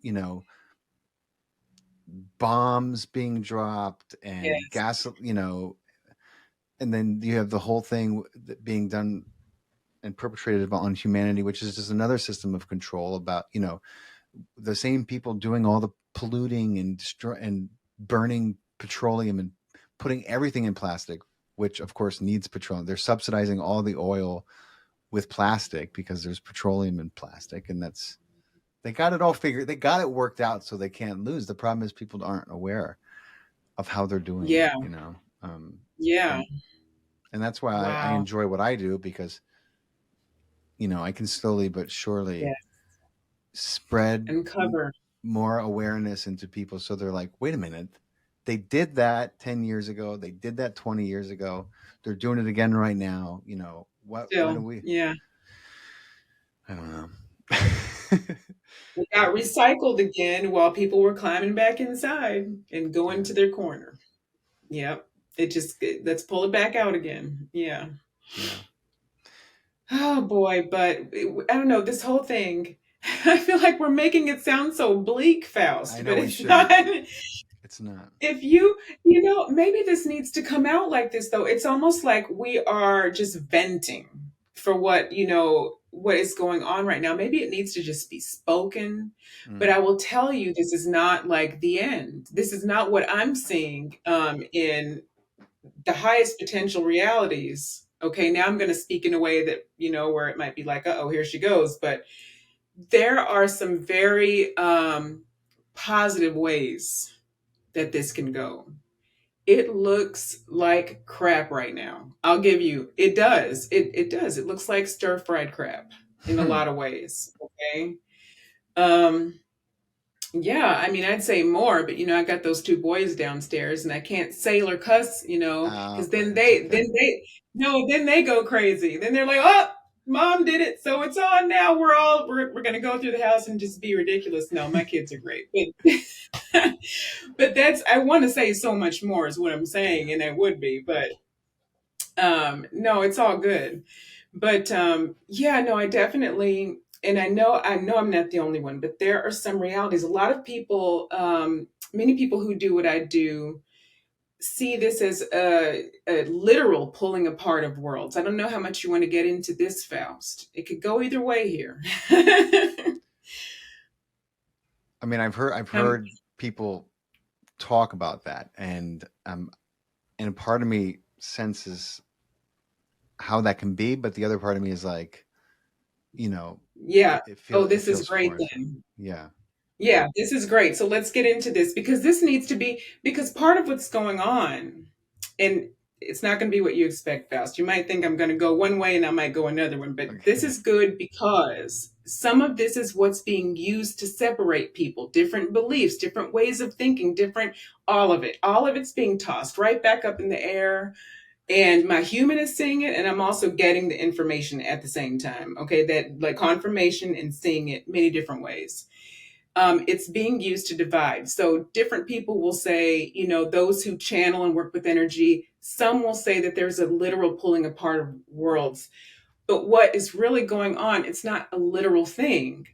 bombs being dropped and yes, gas, and then you have the whole thing being done and perpetrated on humanity, which is just another system of control about, the same people doing all the polluting and and burning petroleum and putting everything in plastic, which of course needs petroleum. They're subsidizing all the oil with plastic because there's petroleum in plastic, and they got it all figured. They got it worked out, so they can't lose. The problem is people aren't aware of how they're doing it, yeah, um, yeah. and and that's why I Wow. enjoy what I do, because I can slowly but surely Yes. spread Uncover. more awareness into people, so they're like, wait a minute, they did that 10 years ago, they did that 20 years ago, they're doing it again right now. What do Still, we yeah. I don't know. It got recycled again while people were climbing back inside and going Yeah, to their corner. Yep. Let's pull it back out again. Yeah. yeah. Oh boy, but I don't know, this whole thing, I feel like we're making it sound so bleak, I Faust, know but we it's not. shouldn't. It's not. If you maybe this needs to come out like this though. It's almost like we are just venting for what is going on right now. Maybe it needs to just be spoken. But Mm. I will tell you, this is not like the end. This is not what I'm seeing in the highest potential realities. Okay, now I'm going to speak in a way that, where it might be like, oh, here she goes. But there are some very positive ways that this can go. It looks like crap right now. I'll give you. It does. It does. It looks like stir fried crap in a lot of ways. Okay. Um, yeah, I mean, I'd say more, but I got those two boys downstairs, and I can't sail or cuss, because then It's okay. then they go crazy. Then they're like, "Oh, mom did it, so it's on now. We're gonna go through the house and just be ridiculous." No, my kids are great, but but that's I want to say so much more is what I'm saying, and it would be, but no, it's all good. But yeah, no, I definitely, and I know I'm not the only one, but there are some realities. A lot of people, many people who do what I do see this as a literal pulling apart of worlds. I don't know how much you want to get into this, Faust. It could go either way here. I mean, I've um, heard people talk about that, and part of me senses how that can be, but the other part of me is like, yeah. Oh, it this is feels great forced. then. Yeah. Yeah, this is great. So let's get into this because this needs to be because part of what's going on, and it's not going to be what you expect, Faust. You might think I'm going to go one way and I might go another one, but this Okay. is good because some of this is what's being used to separate people, different beliefs, different ways of thinking, different, all of it. All of it's being tossed right back up in the air. And my human is seeing it, and I'm also getting the information at the same time. Okay, that like confirmation and seeing it many different ways. It's being used to divide. So different people will say, those who channel and work with energy, some will say that there's a literal pulling apart of worlds. But what is really going on, it's not a literal thing,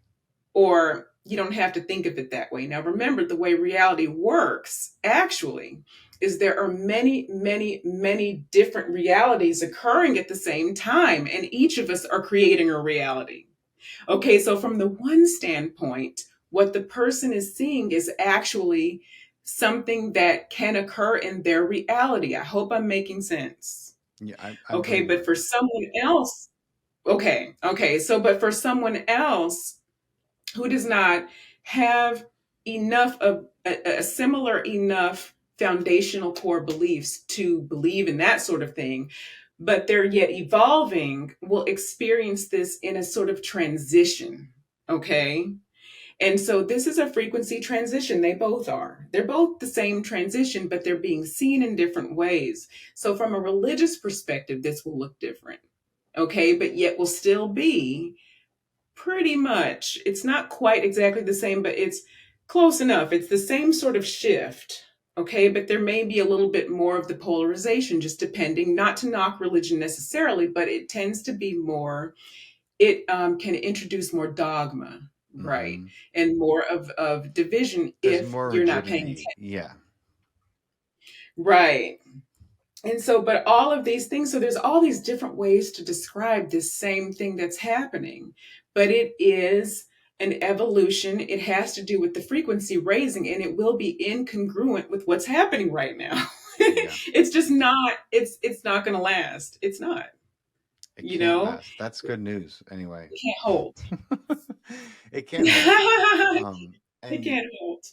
or you don't have to think of it that way. Now, remember, the way reality works actually is there are many, many, many different realities occurring at the same time, and each of us are creating a reality. Okay, so from the one standpoint, what the person is seeing is actually something that can occur in their reality. I hope I'm making sense. Yeah, I Okay, believe you but are. for someone else, okay, so but for someone else who does not have enough of a similar enough foundational core beliefs to believe in that sort of thing, but they're yet evolving, will experience this in a sort of transition. Okay. And so this is a frequency transition. They both are. They're both the same transition, but they're being seen in different ways. So, from a religious perspective, this will look different. Okay. But yet will still be pretty much, it's not quite exactly the same, but it's close enough. It's the same sort of shift. Okay, but there may be a little bit more of the polarization, just depending, not to knock religion necessarily, but it tends to be more, it can introduce more dogma, right? Hmm. And more of division There's if more you're not paying rigidity. attention. Yeah. Right. And so, but all of these things, so there's all these different ways to describe this same thing that's happening, but it is an evolution. It has to do with the frequency raising, and it will be incongruent with what's happening right now. Yeah. It's just not, it's not going to last. It's not, It you can't know, last. That's good news anyway. it can't hold. It can't hold. It And can't hold.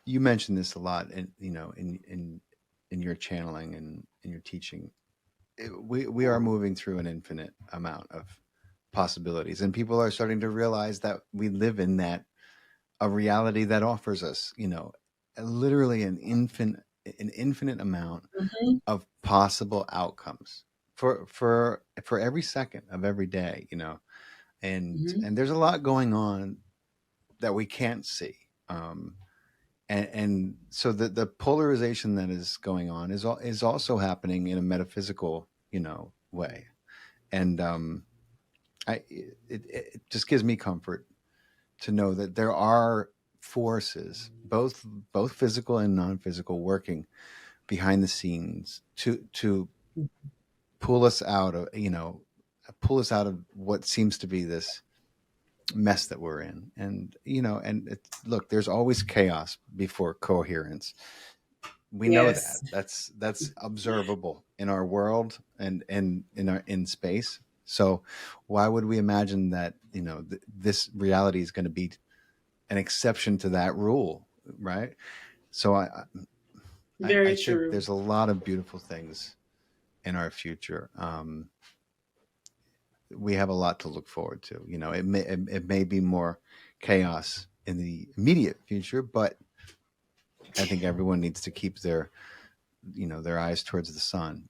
you mentioned this a lot, and in your channeling and in your teaching. We are moving through an infinite amount of possibilities, and people are starting to realize that we live in that a reality that offers us, literally an infinite amount Mhm, of possible outcomes for every second of every day, and mhm. there's a lot going on that we can't see. And so the polarization that is going on is also happening in a metaphysical, way. And it just gives me comfort to know that there are forces, both physical and non-physical, working behind the scenes to pull us out of what seems to be this mess that we're in. And look, there's always chaos before coherence. We know that Yes, that's observable in our world and in space. So why would we imagine that this reality is going to be an exception to that rule, right? So I very think true. there's a lot of beautiful things in our future. We have a lot to look forward to. It may be more chaos in the immediate future, but I think everyone needs to keep their eyes towards the sun,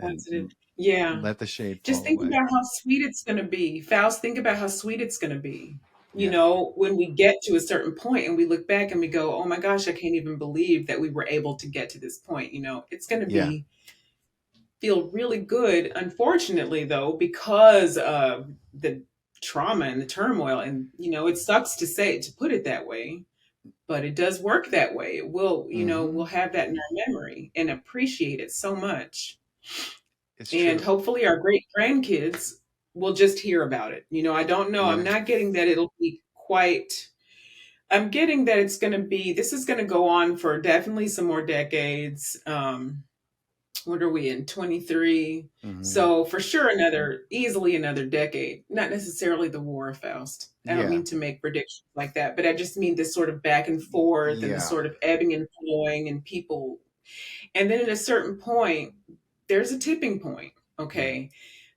Positive. and Yeah. let the shade Just fall think away. about how sweet it's going to be. Faust, think about how sweet it's going to be. Yeah. When we get to a certain point and we look back and we go, oh my gosh, I can't even believe that we were able to get to this point. It's going to Yeah. be, feel really good. Unfortunately, though, because of the trauma and the turmoil, and, it sucks to say, to put it that way, but it does work that way. It will, we'll Hmm. have that in our memory and appreciate it so much. It's And true. hopefully our great grandkids will just hear about it. I don't know. I'm Yeah. not getting that it'll be quite, I'm getting that this is going to go on for definitely some more decades. What are we in 23? Hmm. So for sure easily another decade. Not necessarily the War of Faust. I don't Yeah. mean to make predictions like that, but I just mean this sort of back and forth and the Yeah. sort of ebbing and flowing and people. And then at a certain point, there's a tipping point. Yeah. Okay.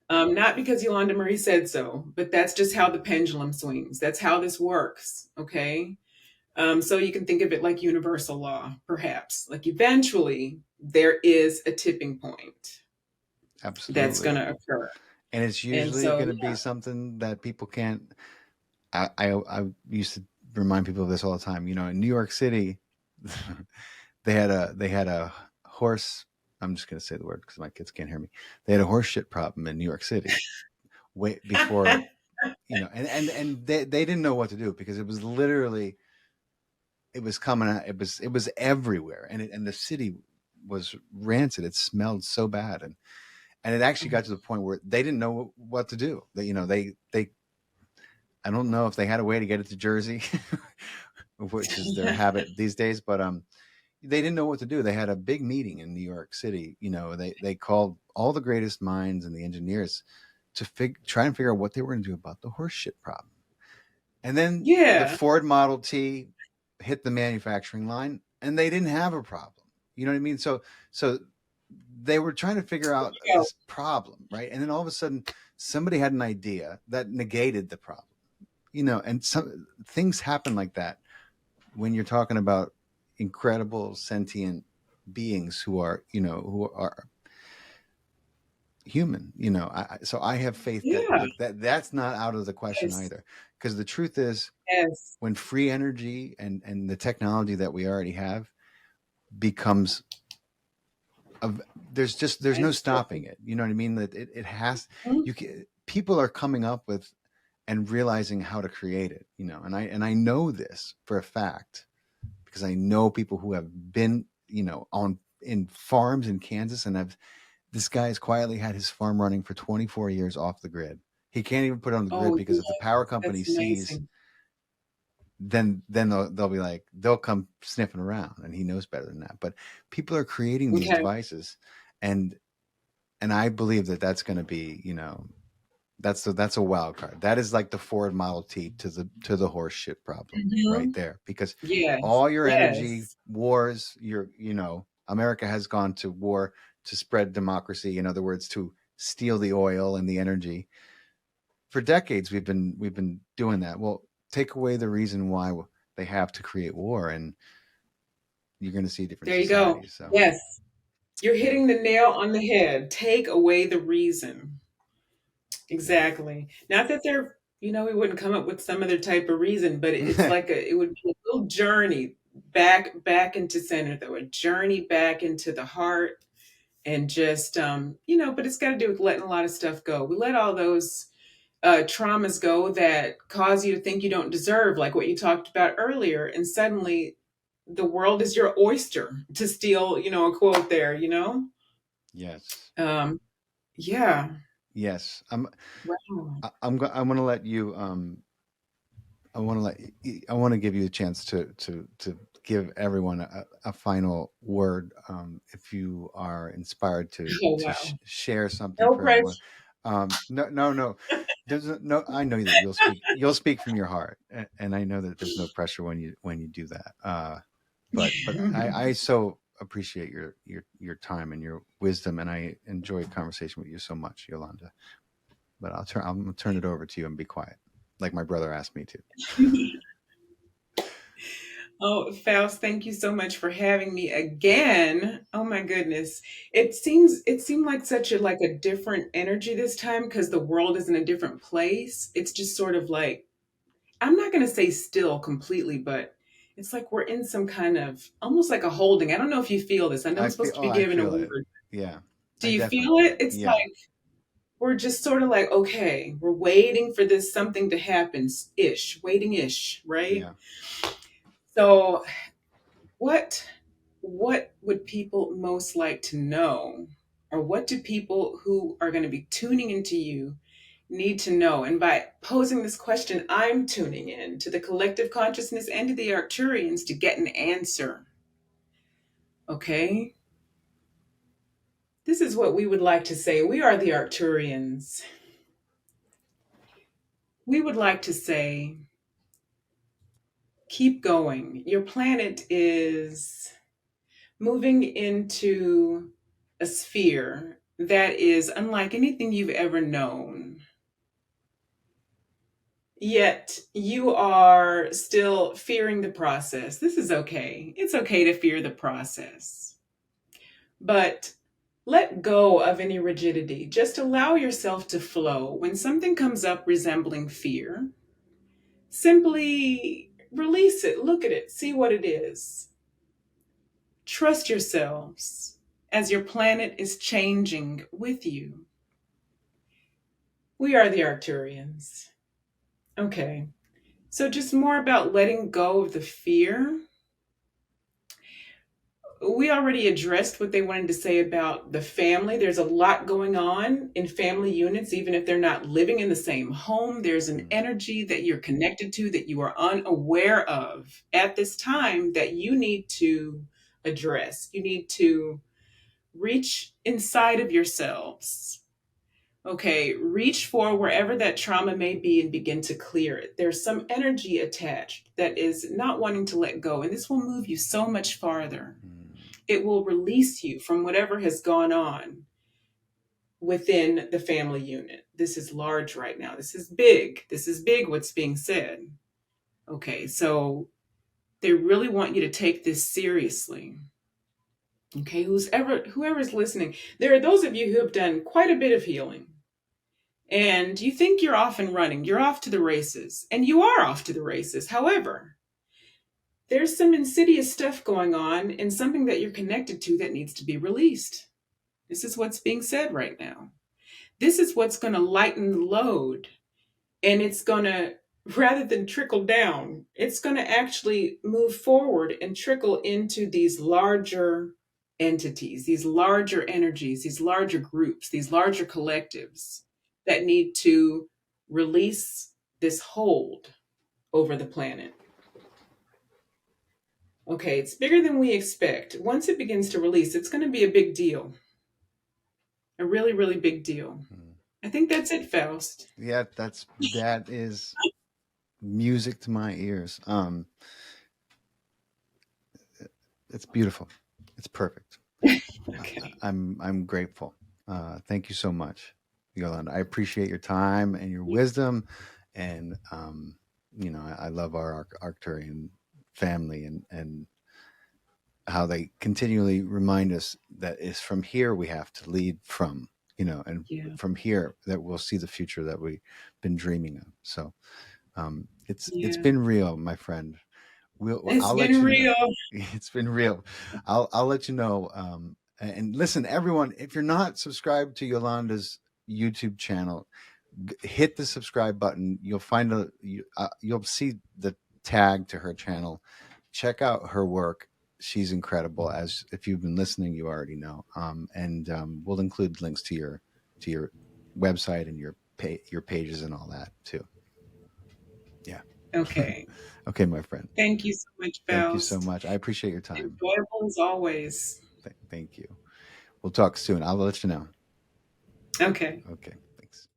Not because Yolanda Marie said so, but that's just how the pendulum swings. That's how this works. Okay. So you can think of it like universal law, perhaps. Like eventually there is a tipping point that's going Absolutely. to occur. And it's And usually so, going to be something that people can't I used to remind people of this all the time. You know, in New York City, they had a horse. I'm just going to say the word because my kids can't hear me. They had a horse shit problem in New York City way before, and they didn't know what to do because it was literally, it was coming out, it was everywhere, and the city was rancid. It smelled so bad, and it actually got to the point where they didn't know what to do. They I don't know if they had a way to get it to Jersey, which is their Yeah. habit these days, but they didn't know what to do. They had a big meeting in New York City. They called all the greatest minds and the engineers to try and figure out what they were going to do about the horse shit problem. And then the Yeah. Ford Model T hit the manufacturing line, and they didn't have a problem. You know what I mean? So they were trying to figure There out you go. this problem, right? And then all of a sudden, somebody had an idea that negated the problem. And some things happen like that when you're talking about incredible sentient beings who are human. So I have faith that Yeah. that's not out of the question Yes. either, because the truth is, Yes. when free energy and the technology that we already have becomes of there's no It's so stopping it. You know what I mean? That it has Mhm. you can, people are coming up with and realizing how to create it. And I know this for a fact because I know people who have been, on in farms in Kansas, and I've this guy has quietly had his farm running for 24 years off the grid. He can't even put it on the grid Oh, because if the yeah. power company That's sees, amazing. then they'll be like, they'll come sniffing around, and he knows better than that. But people are creating these Okay. devices, and I believe that that's going to be, that's a wild card. That is like the Ford Model T to the horse shit problem right Mhm. there, because Yes. all your energy Yes. wars, America has gone to war to spread democracy. In other words, to steal the oil and the energy. For decades, we've been doing that. Well, take away the reason why they have to create war, and you're going to see different There you go. societies. So, Yes. You're yeah. hitting the nail on the head. Take away the reason. Exactly. Not that we wouldn't come up with some other type of reason, but it's Yeah. like it would be a little journey back into center, though, a journey back into the heart, and just but it's got to do with letting a lot of stuff go. We let all those traumas go that cause you to think you don't deserve, like what you talked about earlier, and suddenly the world is your oyster, to steal, a quote there, Yes. um yeah. Yes. Wow. I'm going to let you I want to give you a chance to give everyone a final word, if you are inspired to Oh, to wow. share something No for everyone. pressure. No, no, no. No. I know that you'll speak from your heart, and I know that there's no pressure when you do that. But I so appreciate your time and your wisdom, and I enjoy conversation with you so much, Yolanda. But I'm gonna turn it over to you and be quiet, like my brother asked me to. Oh, Faust, thank you so much for having me again. Oh my goodness. It seemed like such a different energy this time because the world is in a different place. It's just sort of like, I'm not going to say still completely, but it's like we're in some kind of almost like a holding. I don't know if you feel this. I know I'm supposed to be I giving a feel it. word. Yeah, Do I you definitely feel do. it? It's Yeah, like we're just sort of like, okay, we're waiting for this something to happen ish, waiting ish, right? yeah. So what would people most like to know? Or what do people who are going to be tuning into you need to know? And by posing this question, I'm tuning in to the collective consciousness and to the Arcturians to get an answer. Okay? This is what we would like to say. We are the Arcturians. We would like to say, keep going. Your planet is moving into a sphere that is unlike anything you've ever known. Yet you are still fearing the process. This is okay. It's okay to fear the process. But let go of any rigidity. Just allow yourself to flow. When something comes up resembling fear, Simply release it, look at it, see what it is. Trust yourselves as your planet is changing with you. We are the Arcturians. Okay, so just more about letting go of the fear. We already addressed what they wanted to say about the family. There's a lot going on in family units, even if they're not living in the same home. There's an Mm, energy that you're connected to that you are unaware of at this time that you need to address. You need to reach inside of yourselves. Okay, reach for wherever that trauma may be and begin to clear it. There's some energy attached that is not wanting to let go, and this will move you so much farther. mm, It will release you from whatever has gone on within the family unit. This is large right now. This is big. This is big what's being said. Okay, so they really want you to take this seriously. Okay, whoever's listening, there are those of you who have done quite a bit of healing. And you think you're off and running, you're off to the races, and you are off to the races. However, there's some insidious stuff going on and something that you're connected to that needs to be released. This is what's being said right now. This is what's going to lighten the load. And it's going to, rather than trickle down, it's going to actually move forward and trickle into these larger entities, these larger energies, these larger groups, these larger collectives that need to release this hold over the planet. Okay, it's bigger than we expect. Once it begins to release, it's going to be a big deal, a really, really big deal. mm. I think that's it, Faust. Yeah, that is music to my ears. It's beautiful. It's perfect. Okay. I'm grateful. Thank you so much, Yolanda. I appreciate your time and your wisdom, and I love our Arcturian family and how they continually remind us that it's from here we have to lead from, and Yeah. from here that we'll see the future that we've been dreaming of. So it's Yeah. been real, my friend. It's I'll been let you know. real. It's been real. I'll let you know. And listen, everyone, if you're not subscribed to Yolanda's YouTube channel, hit the subscribe button. You'll see the tag to her channel. Check out her work. She's incredible. As if you've been listening, you already know. And we'll include links to your website and your pages and all that too. Yeah. Okay. Okay, my friend. Thank you so much, Thank you so Faust. much. I appreciate your time. Enjoyable as always. Thank you. We'll talk soon. I'll let you know. Okay. Okay. Thanks.